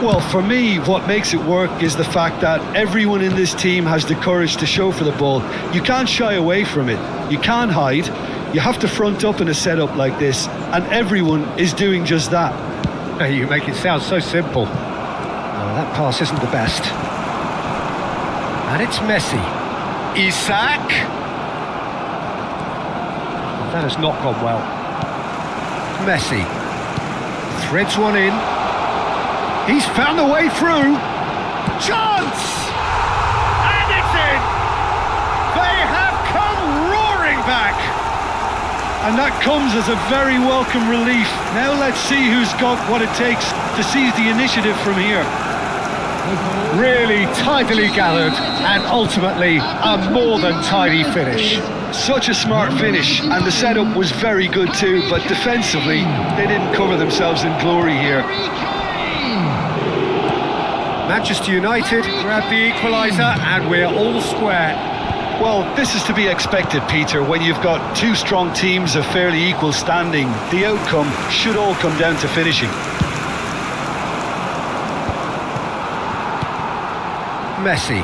Well, for me, what makes it work is the fact that everyone in this team has the courage to show for the ball. You can't shy away from it. You can't hide. You have to front up in a setup like this, and everyone is doing just that. You make it sound so simple. Oh, that pass isn't the best. And it's Messi. Isak. That has not gone well. Messi threads one in. He's found a way through. Chance! And it's in! They have come roaring back! And that comes as a very welcome relief. Now let's see who's got what it takes to seize the initiative from here. Really tidily gathered, and ultimately a more than tidy finish. Such a smart finish, and the setup was very good too, but defensively they didn't cover themselves in glory here. Manchester United grab the equaliser and we're all square. Well, this is to be expected, Peter. When you've got two strong teams of fairly equal standing, the outcome should all come down to finishing. Messi.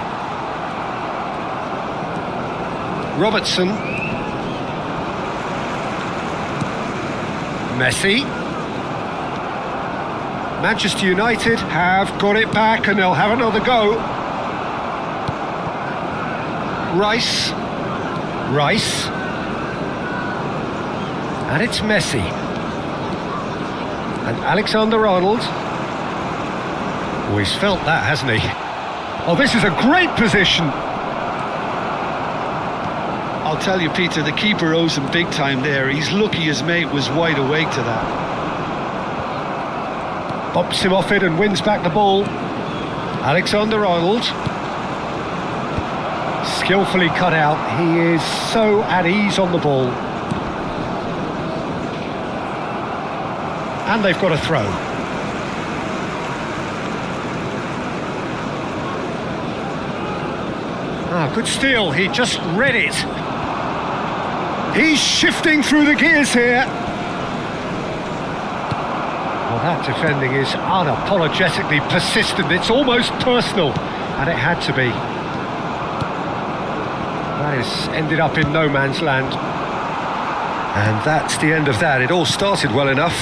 Robertson. Messi. Manchester United have got it back and they'll have another go. Rice. And it's Messi. And Alexander-Arnold. Oh, he's felt that, hasn't he? Oh, this is a great position. I'll tell you, Peter, the keeper owes him big time there. He's lucky his mate was wide awake to that. Bumps him off it and wins back the ball. Alexander-Arnold. Skillfully cut out. He is so at ease on the ball. And they've got a throw. Ah, good steal. He just read it. He's shifting through the gears here. Well, that defending is unapologetically persistent. It's almost personal, and it had to be. That has ended up in no man's land. And that's the end of that. It all started well enough.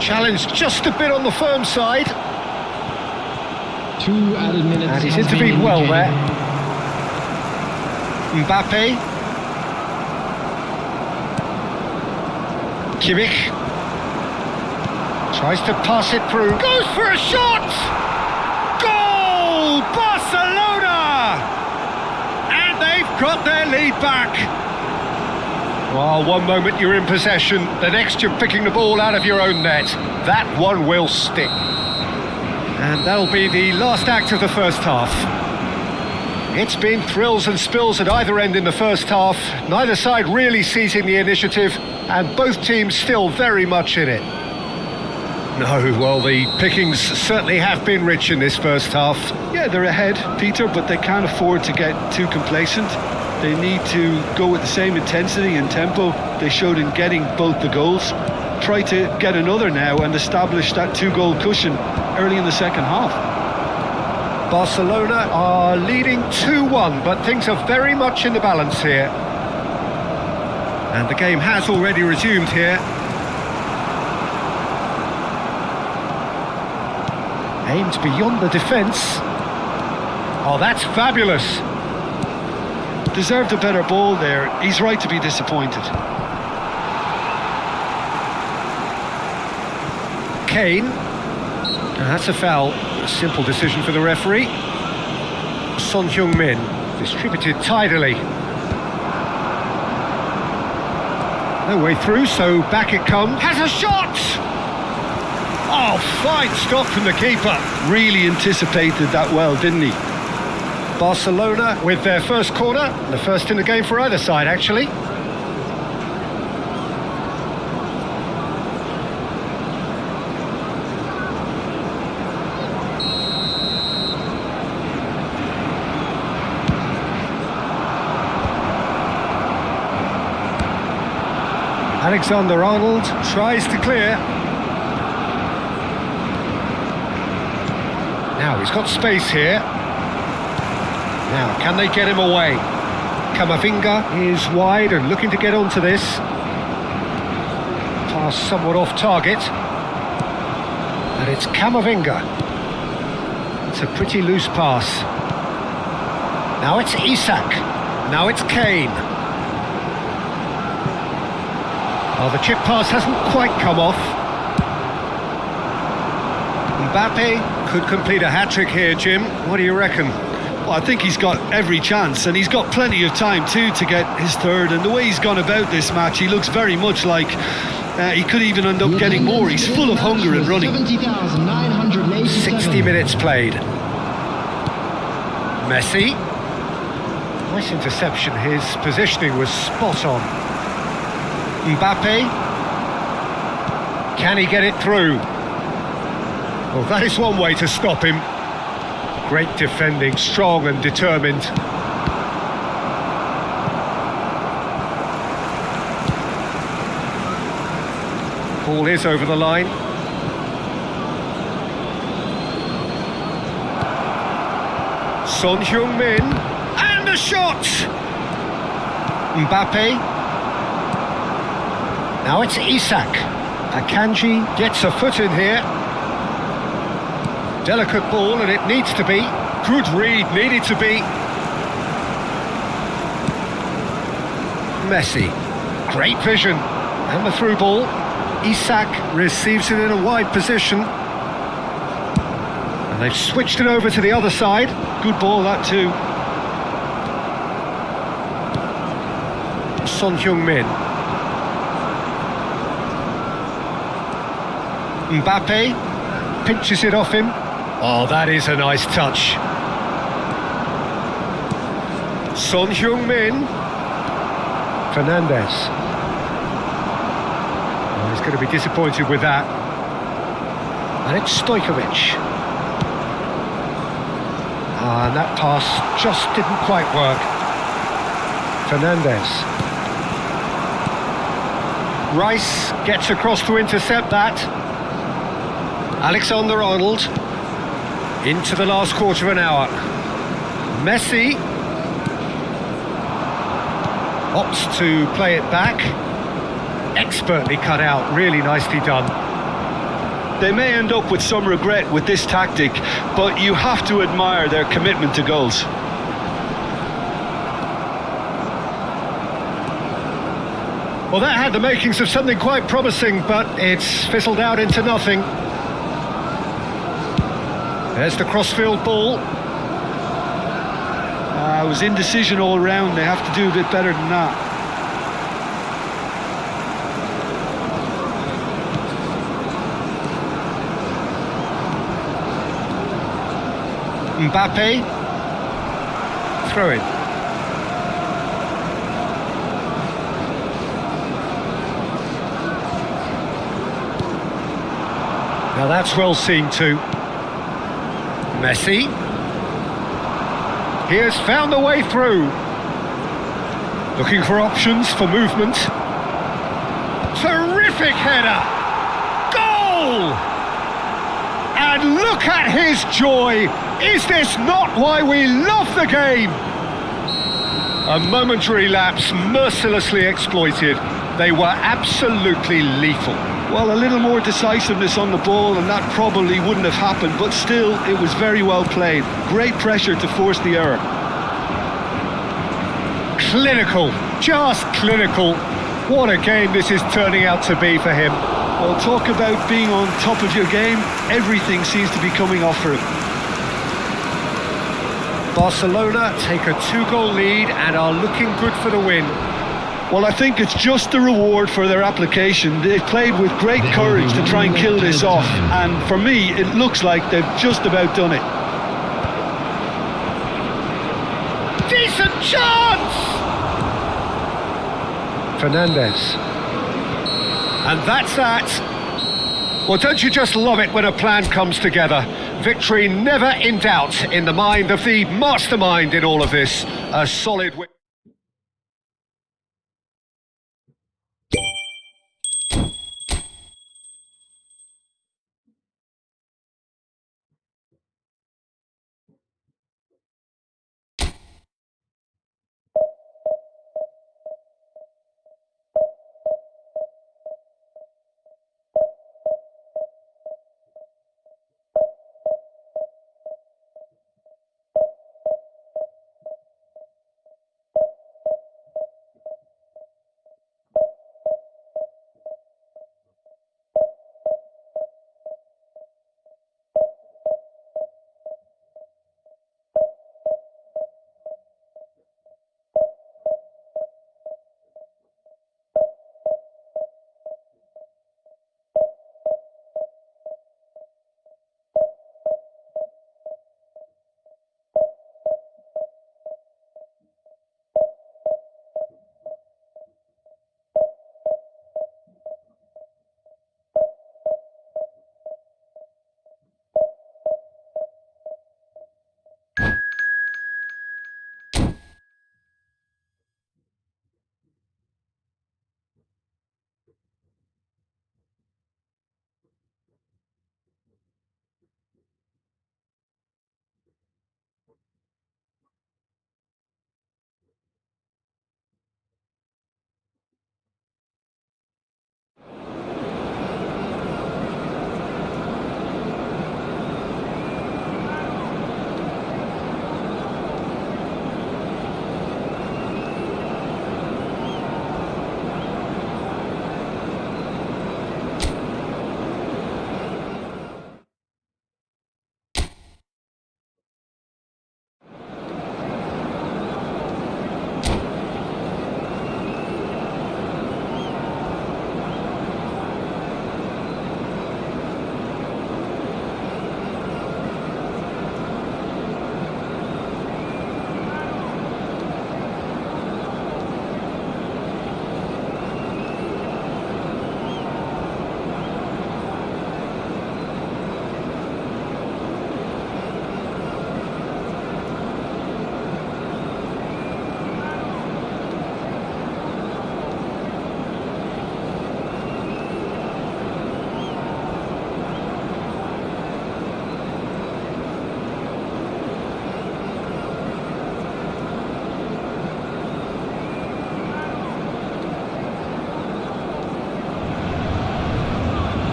Challenge just a bit on the firm side. 2 added minutes. And he's intervened well there. Mbappe. Kimmich. Tries to pass it through. Goes for a shot! Goal! Barcelona! And they've got their lead back. Well, one moment you're in possession, the next you're picking the ball out of your own net. That one will stick. And that'll be the last act of the first half. It's been thrills and spills at either end in the first half. Neither side really seizing the initiative, and both teams still very much in it. No, well, the pickings certainly have been rich in this first half. Yeah, they're ahead, Peter, but they can't afford to get too complacent. They need to go with the same intensity and tempo they showed in getting both the goals. Try to get another now and establish that 2-goal cushion early in the second half. Barcelona are leading 2-1, but things are very much in the balance here. And the game has already resumed here. Aimed beyond the defence. Oh, that's fabulous. Deserved a better ball there. He's right to be disappointed. Kane. And that's a foul. A simple decision for the referee. Son Heung-min, distributed tidily. No way through, so back it comes. Has a shot! Oh, fine stop from the keeper. Really anticipated that well, didn't he? Barcelona with their first corner, the first in the game for either side, actually. Alexander-Arnold tries to clear. Now he's got space here. Now, can they get him away? Camavinga is wide and looking to get onto this. Pass somewhat off target. And it's Camavinga. It's a pretty loose pass. Now it's Isak. Now it's Kane. Oh, the chip pass hasn't quite come off. Mbappe could complete a hat-trick here, Jim. What do you reckon? Well, I think he's got every chance, and he's got plenty of time too to get his third. And the way he's gone about this match, he looks very much like he could even end up getting more. He's full of hunger and running. 60 minutes played. Messi. Nice interception. His positioning was spot on. Mbappe. Can he get it through? Well, that is one way to stop him. Great defending, strong and determined. Ball is over the line. Son Heung-min, and a shot! Mbappe. Now it's Isak. Akanji gets a foot in here. Delicate ball, and it needs to be. Good read, needed to be. Messi. Great vision. And the through ball. Isak receives it in a wide position. And they've switched it over to the other side. Good ball, that too. Son Heung-min. Mbappe pinches it off him. Oh, that is a nice touch. Son Heung-min. Fernandes. Oh, he's going to be disappointed with that. And it's Stojkovic. And that pass just didn't quite work. Fernandes. Rice gets across to intercept that. Alexander-Arnold into the last quarter of an hour. Messi opts to play it back. Expertly cut out, really nicely done. They may end up with some regret with this tactic, but you have to admire their commitment to goals. Well, that had the makings of something quite promising, but it's fizzled out into nothing. There's the crossfield ball. It was indecision all round. They have to do a bit better than that. Mbappe. Throw it. Now that's well seen too. Messi. He has found the way through. Looking for options for movement. Terrific header! Goal! And look at his joy! Is this not why we love the game? A momentary lapse mercilessly exploited. They were absolutely lethal. Well, a little more decisiveness on the ball and that probably wouldn't have happened, but still, it was very well played. Great pressure to force the error. Clinical, just clinical. What a game this is turning out to be for him. Well, talk about being on top of your game. Everything seems to be coming off for him. Barcelona take a 2-goal lead and are looking good for the win. Well, I think it's just the reward for their application. They've played with great courage to try and kill this off, and for me, it looks like they've just about done it. Decent chance! Fernandes. And that's that. Well, don't you just love it when a plan comes together? Victory never in doubt in the mind of the mastermind in all of this. A solid win.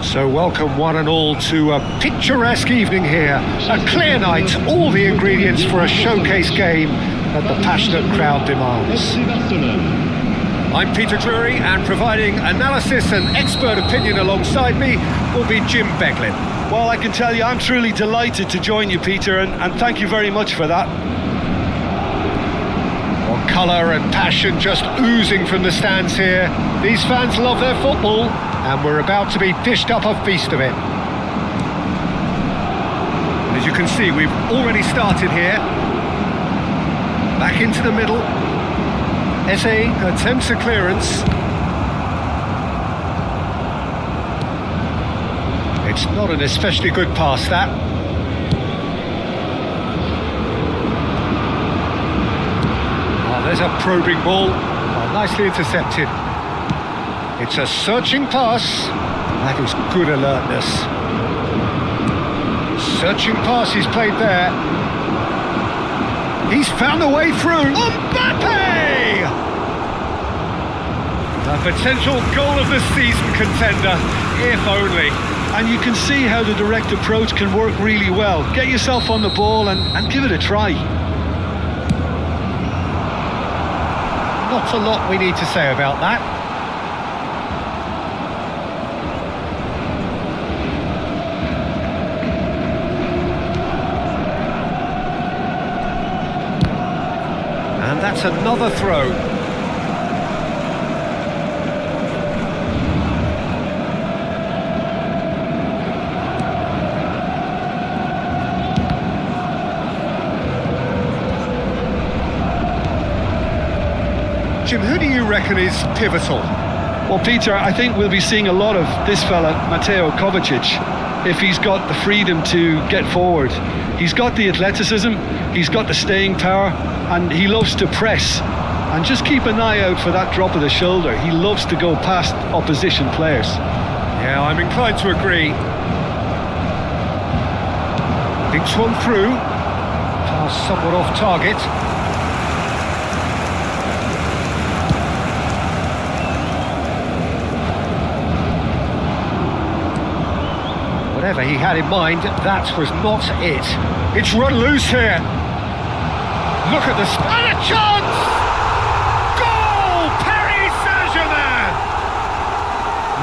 So welcome one and all to a picturesque evening here. A clear night, all the ingredients for a showcase game that the passionate crowd demands. I'm Peter Drury, and providing analysis and expert opinion alongside me will be Jim Beglin. Well, I can tell you I'm truly delighted to join you, Peter, and thank you very much for that. Well, colour and passion just oozing from the stands here. These fans love their football, and we're about to be dished up a feast of it. As you can see, we've already started here. Back into the middle. Eze attempts a clearance. It's not an especially good pass, that. Oh, there's a probing ball. Oh, nicely intercepted. It's a searching pass. That is good alertness. Searching pass he's played there. He's found a way through. Mbappe! A potential goal of the season contender, if only. And you can see how the direct approach can work really well. Get yourself on the ball and give it a try. Not a lot we need to say about that. And that's another throw. Jim, who do you reckon is pivotal? Well, Peter, I think we'll be seeing a lot of this fella, Mateo Kovacic, if he's got the freedom to get forward. He's got the athleticism, he's got the staying power, and he loves to press. And just keep an eye out for that drop of the shoulder. He loves to go past opposition players. Yeah, I'm inclined to agree. Thinks one through. Pass somewhat off target. Whatever he had in mind, that was not it. It's run loose here. Look at the and a chance! Goal! Paris Saint-Germain!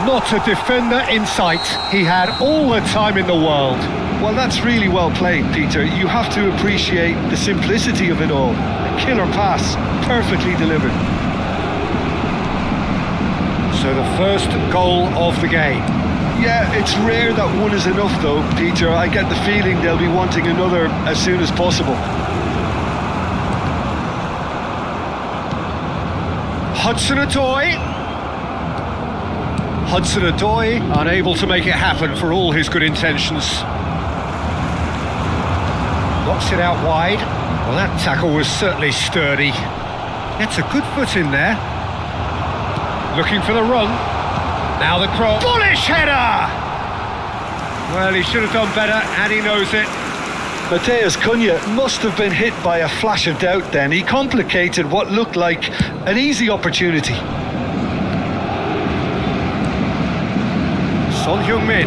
Not a defender in sight. He had all the time in the world. Well, that's really well played, Peter. You have to appreciate the simplicity of it all. A killer pass, perfectly delivered. So the first goal of the game. Yeah, it's rare that one is enough though, Peter. I get the feeling they'll be wanting another as soon as possible. Hudson-Odoi. Hudson-Odoi unable to make it happen for all his good intentions. Knocks it out wide. Well, that tackle was certainly sturdy. Gets a good foot in there. Looking for the run. Now the cross. Bullish header! Well, he should have done better, and he knows it. Mateus Cunha must have been hit by a flash of doubt then. He complicated what looked like an easy opportunity. Son Heung-min.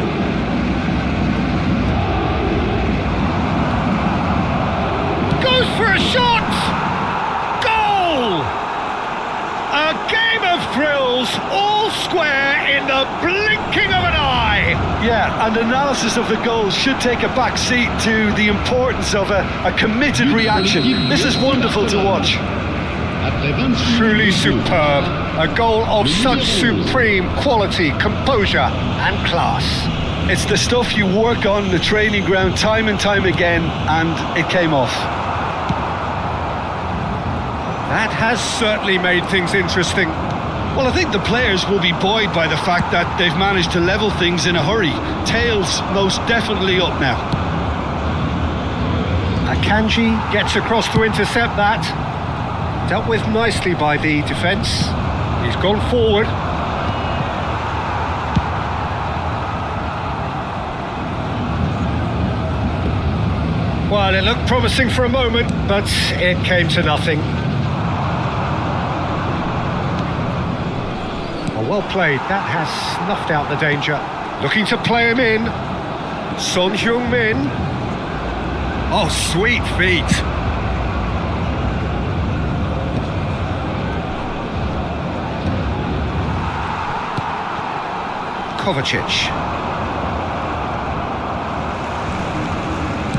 Goes for a shot! Goal! A game of thrills, all square in the blinking of an eye. Yeah, and analysis of the goal should take a back seat to the importance of a committed reaction. This is wonderful to watch. Truly superb. A goal of such supreme quality, composure and class. It's the stuff you work on the training ground time and time again, and it came off. That has certainly made things interesting. Well, I think the players will be buoyed by the fact that they've managed to level things in a hurry. Tails most definitely up now. Akanji gets across to intercept that. Dealt with nicely by the defence. He's gone forward. Well, it looked promising for a moment, but it came to nothing. Well played, that has snuffed out the danger. Looking to play him in. Son Heung-min. Oh, sweet feet. Kovacic.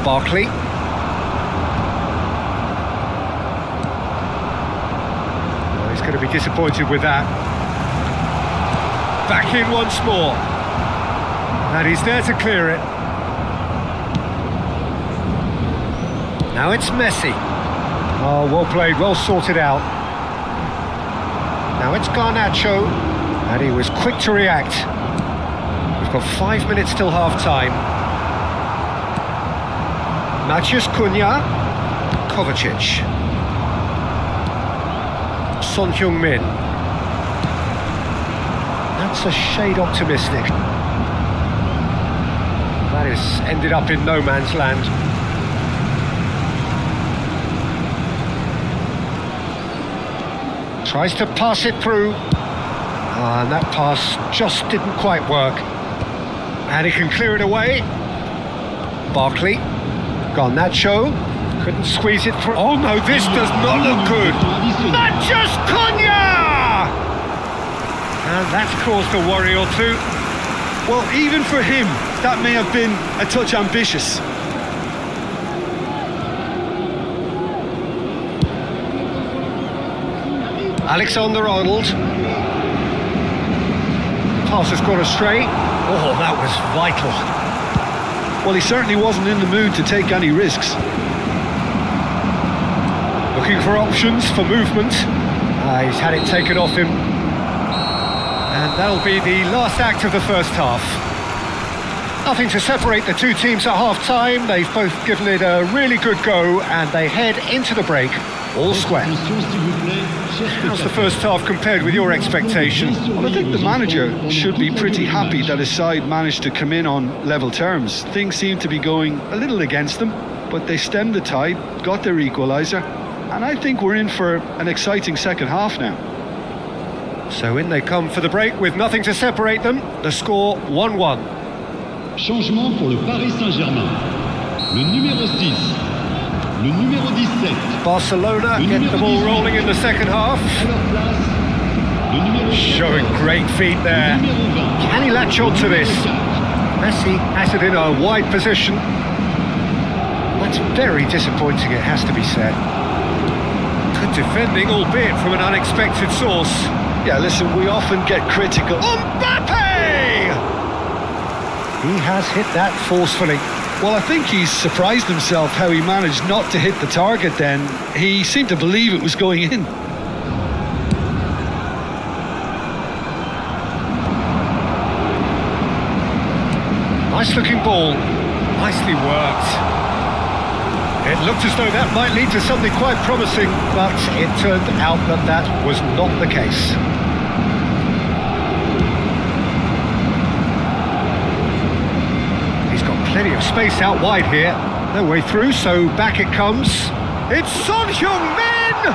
Barkley. Oh, he's going to be disappointed with that. Back in once more. And he's there to clear it. Now it's Messi. Oh, well played, well sorted out. Now it's Garnacho. And he was quick to react. We've got 5 minutes till half-time. Matheus Cunha. Kovacic. Son Heung-min. That's a shade optimistic. That has ended up in no man's land. Tries to pass it through. And that pass just didn't quite work. And he can clear it away. Barkley. Garnacho. Couldn't squeeze it through. Oh no, this does not look good. Matheus Cunha! And that's caused a worry or two. Well, even for him, that may have been a touch ambitious. Alexander-Arnold. Pass has gone astray. Oh, that was vital. Well, he certainly wasn't in the mood to take any risks. Looking for options for movement. He's had it taken off him. And that'll be the last act of the first half. Nothing to separate the two teams at half-time. They've both given it a really good go and they head into the break all square. How's the first half compared with your expectations? Well, I think the manager should be pretty happy that his side managed to come in on level terms. Things seem to be going a little against them, but they stemmed the tide, got their equaliser, and I think we're in for an exciting second half now. So in they come for the break with nothing to separate them. The score 1-1. Changement pour le Paris Saint-Germain. Le numéro 6. Le numéro 17. Barcelona get the ball rolling in the second half. Showing great feet there. Can he latch on to this? Messi has it in a wide position. That's very disappointing, it has to be said. Good defending, albeit from an unexpected source. Yeah, listen, we often get critical. Mbappe! He has hit that forcefully. Well, I think he's surprised himself how he managed not to hit the target then. He seemed to believe it was going in. Nice looking ball. Nicely worked. It looked as though that might lead to something quite promising, but it turned out that that was not the case. He's got plenty of space out wide here. No way through, so back it comes. It's Son Heung-min!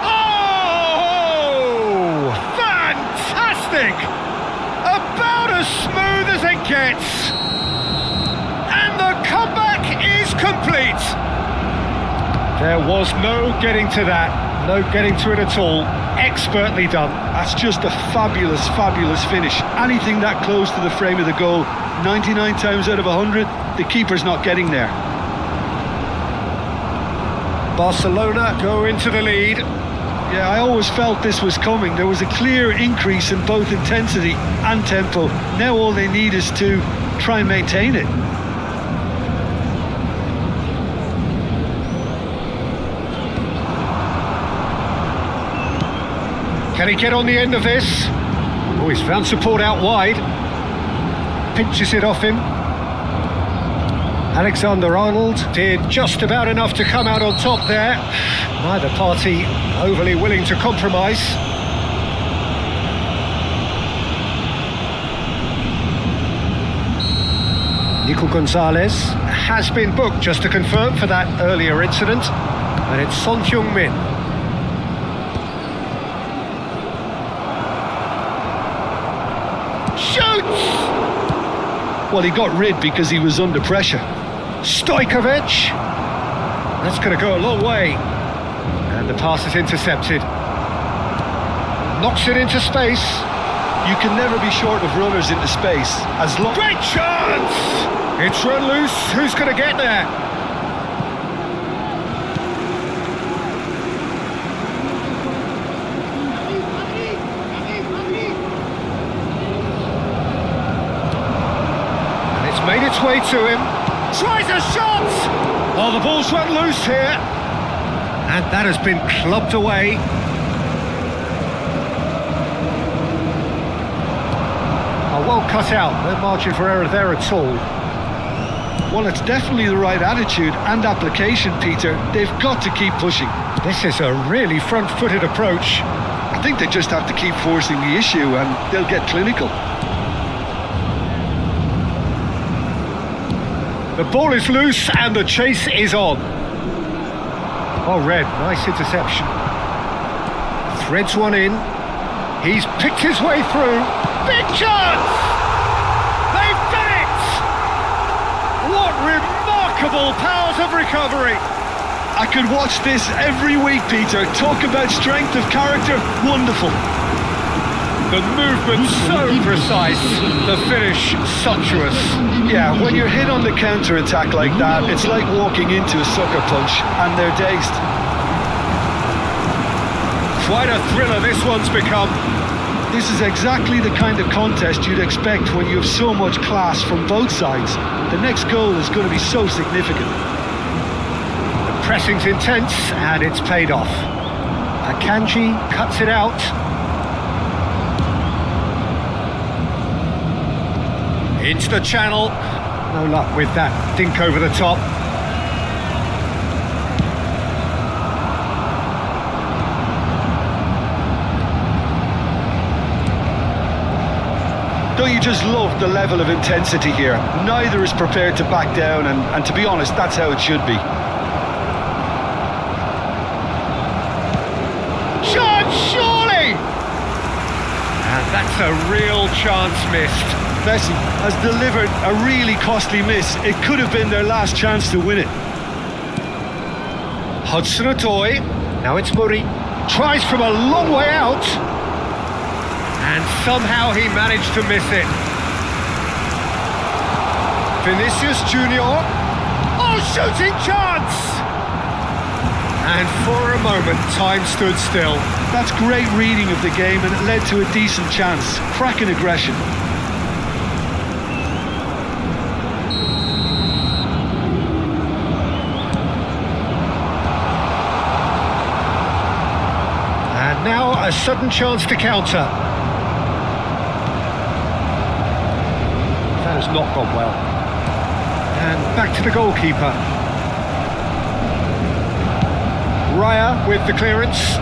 Oh! Fantastic! About as smooth as it gets. And the comeback is complete. There was no getting to that, no getting to it at all. Expertly done. That's just a fabulous, fabulous finish. Anything that close to the frame of the goal, 99 times out of 100, the keeper's not getting there. Barcelona go into the lead. Yeah, I always felt this was coming. There was a clear increase in both intensity and tempo. Now all they need is to try and maintain it. Can he get on the end of this? Oh, he's found support out wide. Pinches it off him. Alexander-Arnold did just about enough to come out on top there. Neither party overly willing to compromise. Nico Gonzalez has been booked, just to confirm, for that earlier incident. And it's Son Heung-min. Shoots! Well, he got rid because he was under pressure. Stojkovic. That's going to go a long way. And the pass is intercepted. Knocks it into space. You can never be short of runners into space as long. Great chance! It's run loose. Who's going to get there? And it's made its way to him. Tries a shot! Oh, the ball's run loose here. And that has been clubbed away. Well cut out, no margin for error there at all. Well, it's definitely the right attitude and application, Peter. They've got to keep pushing. This is a really front-footed approach. I think they just have to keep forcing the issue and they'll get clinical. The ball is loose and the chase is on. Oh, Red, nice interception. Threads one in. He's picked his way through. Big chance! They've done it! What remarkable powers of recovery! I could watch this every week, Peter. Talk about strength of character. Wonderful. The movement so precise, the finish sumptuous. Yeah, when you're hit on the counter-attack like that, it's like walking into a sucker punch and they're dazed. Quite a thriller this one's become. This is exactly the kind of contest you'd expect when you have so much class from both sides. The next goal is going to be so significant. The pressing's intense and it's paid off. Akanji cuts it out. Into the channel. No luck with that dink over the top. Don't you just love the level of intensity here? Neither is prepared to back down, and to be honest, that's how it should be. Chance, surely! And that's a real chance missed. Messi has delivered a really costly miss. It could have been their last chance to win it. Hudson-Odoi. Now it's Murray. Tries from a long way out. And somehow he managed to miss it. Vinicius Junior. Oh, shooting chance! And for a moment, time stood still. That's great reading of the game, and it led to a decent chance. Cracking aggression. And now a sudden chance to counter. That has not gone well. And back to the goalkeeper. Raya with the clearance.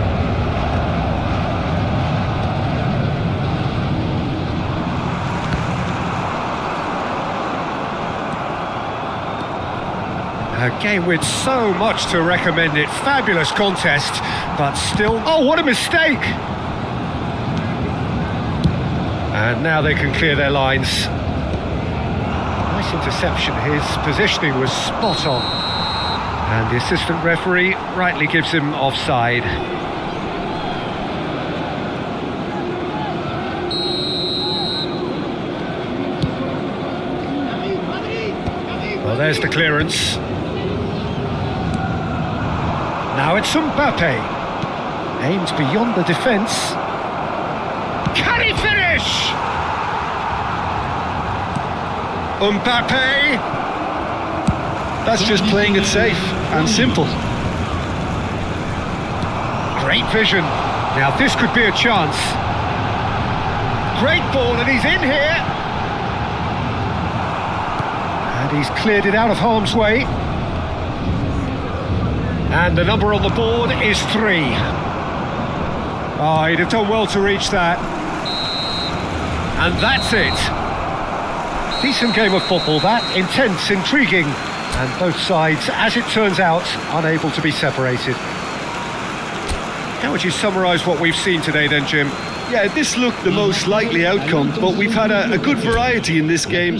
A game with so much to recommend it. Fabulous contest, but still... Oh, what a mistake! And now they can clear their lines. Nice interception. His positioning was spot on. And the assistant referee rightly gives him offside. Well, there's the clearance. Now it's Mbappe. Aims beyond the defence. Can he finish? Mbappe. That's just playing it safe and simple. Great vision. Now this could be a chance. Great ball, and he's in here. And he's cleared it out of harm's way. And the number on the board is 3. Oh, he'd have done well to reach that. And that's it. Decent game of football, that. Intense, intriguing. And both sides, as it turns out, unable to be separated. How would you summarise what we've seen today then, Jim? Yeah, this looked the most likely outcome, but we've had a good variety in this game.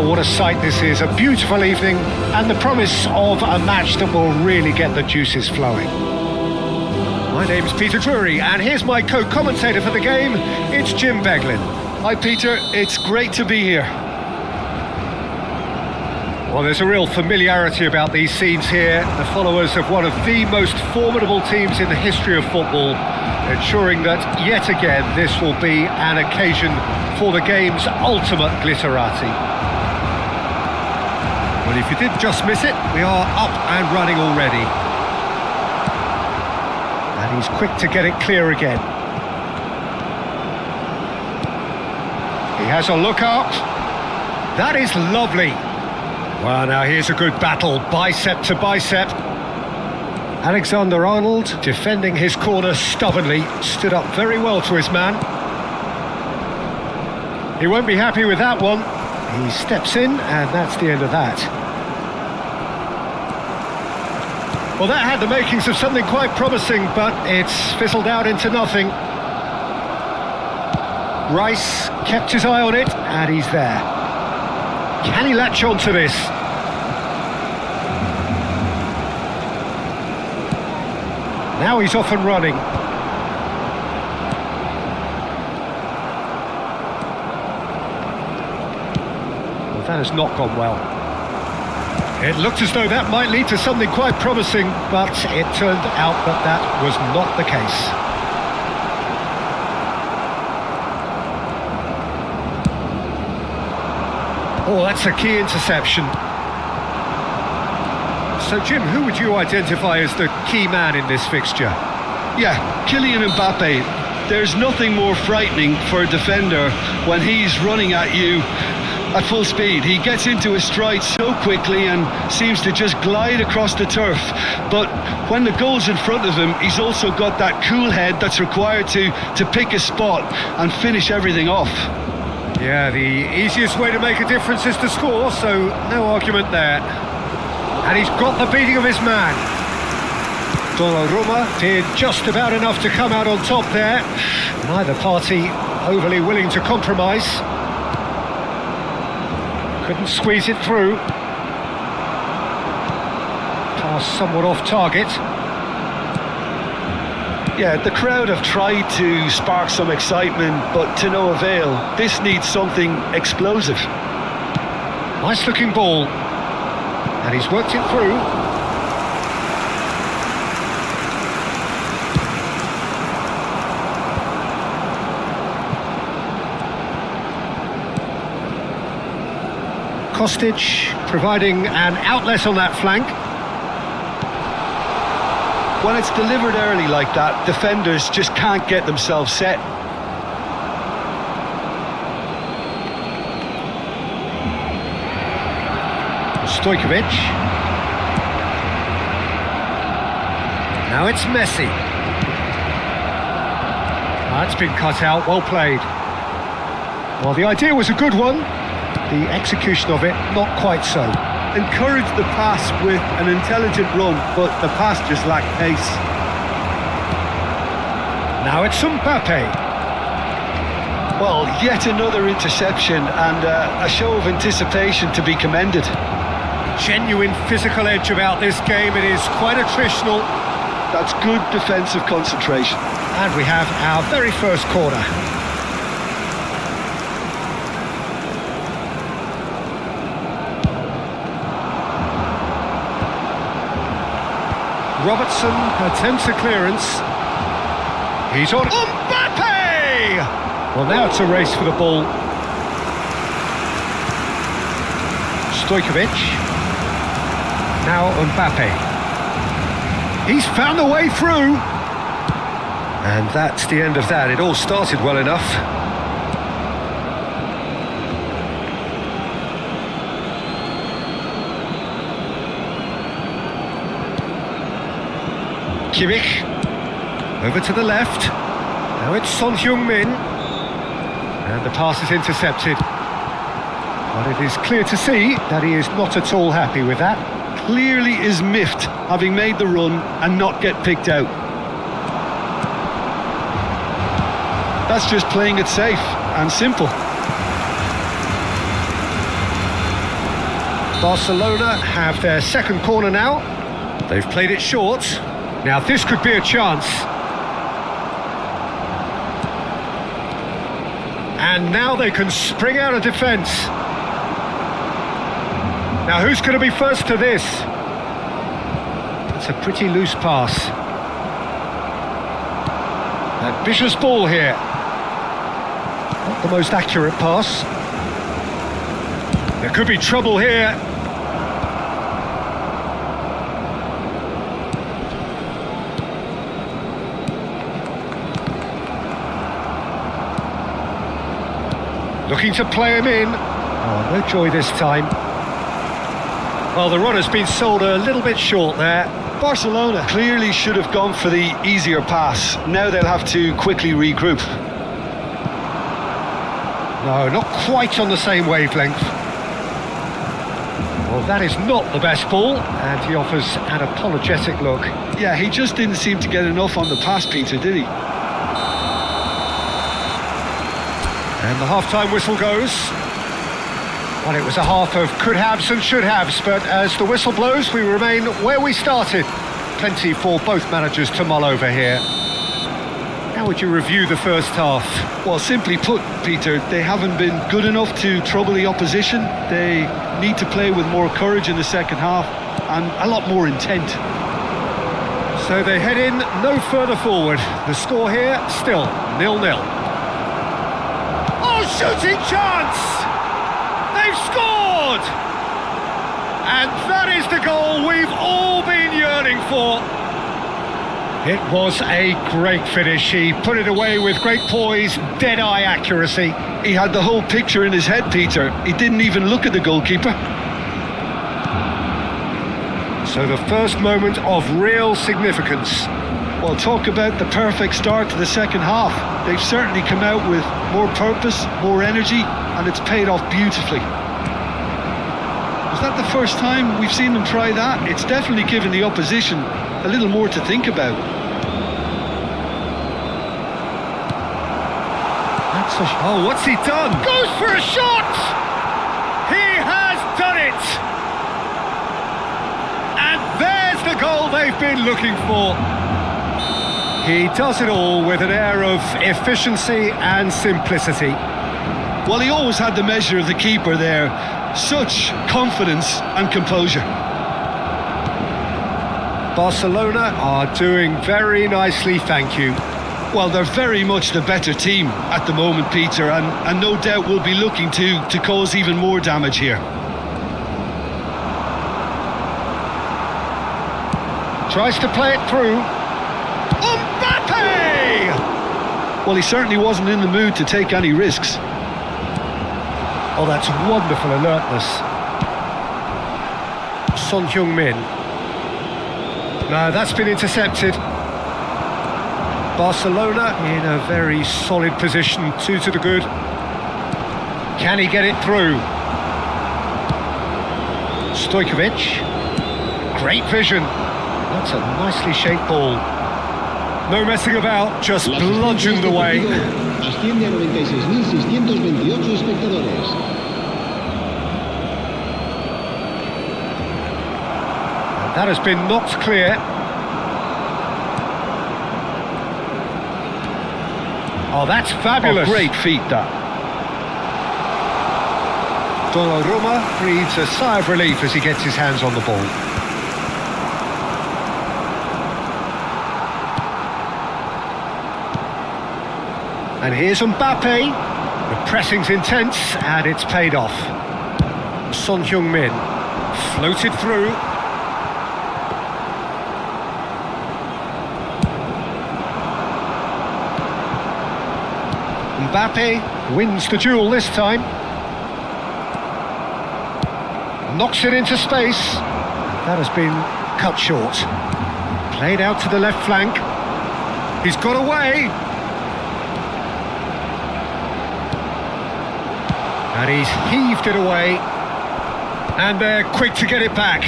Well, what a sight this is. A beautiful evening and the promise of a match that will really get the juices flowing. My name's Peter Drury, and here's my co-commentator for the game. It's Jim Beglin. Hi Peter, it's great to be here. Well, there's a real familiarity about these scenes here. The followers of one of the most formidable teams in the history of football, ensuring that yet again this will be an occasion for the game's ultimate glitterati. Well, if you did just miss it, we are up and running already. And he's quick to get it clear again. He has a look up. That is lovely. Well, now here's a good battle, bicep to bicep. Alexander-Arnold, defending his corner stubbornly, stood up very well to his man. He won't be happy with that one. He steps in, and that's the end of that. Well, that had the makings of something quite promising, but it's fizzled out into nothing. Rice kept his eye on it, and he's there. Can he latch on to this? Now he's off and running. Well, that has not gone well. It looked as though that might lead to something quite promising, but it turned out that that was not the case. Oh, that's a key interception. So, Jim, who would you identify as the key man in this fixture? Yeah, Kylian Mbappe. There's nothing more frightening for a defender when he's running at you at full speed. He gets into his stride so quickly and seems to just glide across the turf. But when the goal's in front of him, he's also got that cool head that's required to pick a spot and finish everything off. Yeah, the easiest way to make a difference is to score, so no argument there. And he's got the beating of his man. Donnarumma did just about enough to come out on top there. Neither party overly willing to compromise. Couldn't squeeze it through. Pass somewhat off target. Yeah, the crowd have tried to spark some excitement, but to no avail. This needs something explosive. Nice looking ball. And he's worked it through. Kostic providing an outlet on that flank. When it's delivered early like that, defenders just can't get themselves set. Stojkovic. Now it's Messi. That's been cut out, well played. Well, the idea was a good one. The execution of it, not quite so. Encourage the pass with an intelligent run, but the pass just lacked pace. Now it's Mbappe. Well, yet another interception and a show of anticipation to be commended. Genuine physical edge about this game. It is quite attritional. That's good defensive concentration. And we have our very first corner. Robertson attempts a clearance. He's on Mbappe! Well, now it's a race for the ball. Stojkovic. Now Mbappe. He's found a way through. And that's the end of that. It all started well enough. Kimmich, over to the left. Now it's Son Heung-min. And the pass is intercepted. But it is clear to see that he is not at all happy with that. Clearly is miffed, having made the run and not get picked out. That's just playing it safe and simple. Barcelona have their second corner now. They've played it short. Now this could be a chance. And now they can spring out of defence. Now who's going to be first to this? It's a pretty loose pass. Ambitious ball here. Not the most accurate pass. There could be trouble here. Looking to play him in. Oh, no joy this time. Well, the run has been sold a little bit short there. Barcelona clearly should have gone for the easier pass. Now they'll have to quickly regroup. No, not quite on the same wavelength. Well, that is not the best ball, and he offers an apologetic look. Yeah, he just didn't seem to get enough on the pass, Peter, did he? And the half-time whistle goes. Well, it was a half of could-haves and should-haves, but as the whistle blows, we remain where we started. Plenty for both managers to mull over here. How would you review the first half? Well, simply put, Peter, they haven't been good enough to trouble the opposition. They need to play with more courage in the second half and a lot more intent. So they head in no further forward. The score here, still 0-0. Oh, shooting chance! They've scored! And that is the goal we've all been yearning for. It was a great finish. He put it away with great poise, dead-eye accuracy. He had the whole picture in his head, Peter. He didn't even look at the goalkeeper. So the first moment of real significance. Well, talk about the perfect start to the second half. They've certainly come out with more purpose, more energy, and it's paid off beautifully. Was that the first time we've seen them try that? It's definitely given the opposition a little more to think about. Oh, what's he done? Goes for a shot! He has done it! And there's the goal they've been looking for. He does it all with an air of efficiency and simplicity. Well, he always had the measure of the keeper there. Such confidence and composure. Barcelona are doing very nicely, thank you. Well, they're very much the better team at the moment, Peter, and no doubt will be looking to cause even more damage here. Tries to play it through. Mbappe! Well, he certainly wasn't in the mood to take any risks. Oh, that's wonderful alertness. Son Heung-min. No, that's been intercepted. Barcelona in a very solid position, 2 to the good. Can he get it through? Stojkovic. Great vision. That's a nicely shaped ball. No messing about, just bludgeoned away. Asciende a 96.628 espectadores. And that has been knocked clear. Oh, that's fabulous. Oh, great feat, that. Donnarumma breathes a sigh of relief as he gets his hands on the ball. And here's Mbappe. The pressing's intense and it's paid off. Son Heung-min floated through. Mbappe wins the duel this time. Knocks it into space. That has been cut short. Played out to the left flank. He's got away. And he's heaved it away. And they're quick to get it back.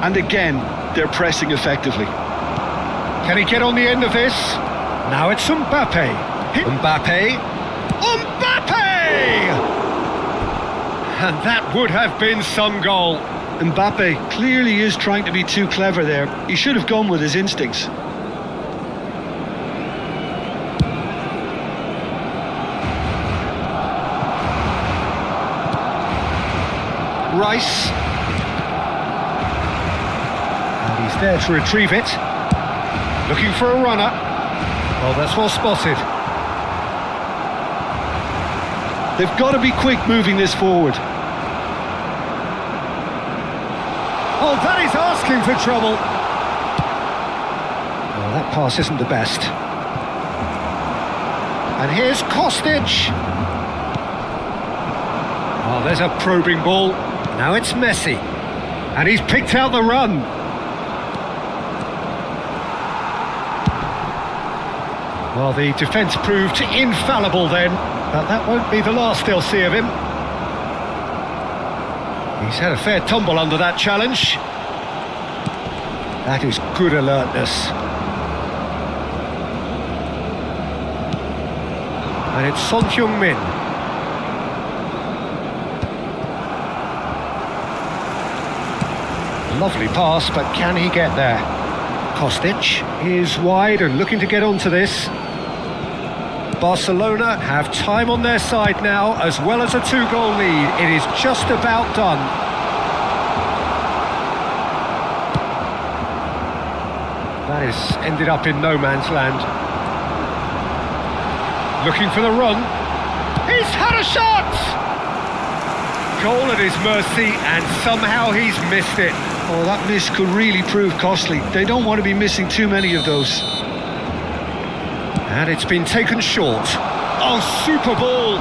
And again, they're pressing effectively. Can he get on the end of this? Now it's Mbappe. Mbappe. Mbappe! And that would have been some goal. Mbappe clearly is trying to be too clever there. He should have gone with his instincts. Rice. And he's there to retrieve it. Looking for a runner. Well, that's well spotted. They've got to be quick moving this forward. Oh, that is asking for trouble. Well, that pass isn't the best. And here's Kostic. Oh, there's a probing ball. Now it's Messi. And he's picked out the run. Well, the defence proved infallible then, but that won't be the last they'll see of him. He's had a fair tumble under that challenge. That is good alertness. And it's Son Heung-min. Lovely pass, but can he get there? Kostic is wide and looking to get onto this. Barcelona have time on their side now, as well as a 2-goal lead. It is just about done. That has ended up in no man's land. Looking for the run. He's had a shot! Goal at his mercy, and somehow he's missed it. Oh, that miss could really prove costly. They don't want to be missing too many of those. And it's been taken short. Oh, super ball!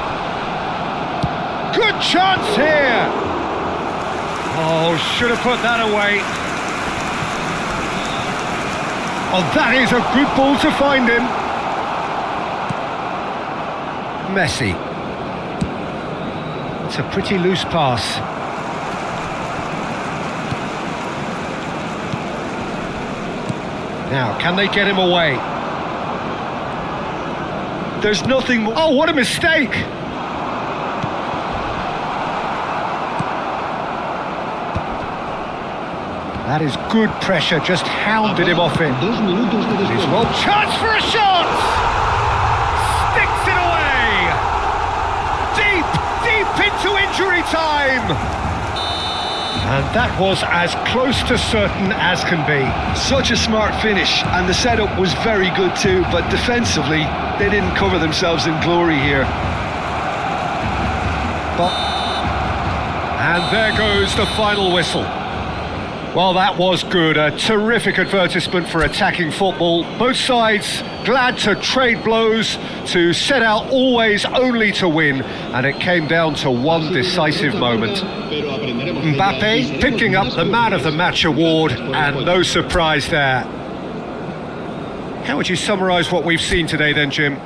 Good chance here! Oh, should have put that away. Oh, that is a good ball to find him. Messi. It's a pretty loose pass. Now, can they get him away? There's nothing more. Oh, what a mistake! That is good pressure, just hounded him off it. 2 minutos de He's descuento. well, chance for a shot! Sticks it away! Deep into injury time! And that was as close to certain as can be. Such a smart finish, and the setup was very good too, but defensively, they didn't cover themselves in glory here. And there goes the final whistle. Well, that was good. A terrific advertisement for attacking football. Both sides glad to trade blows, to set out always only to win, and it came down to one decisive moment. Mbappe picking up the Man of the Match award, and no surprise there. How would you summarise what we've seen today then, Jim?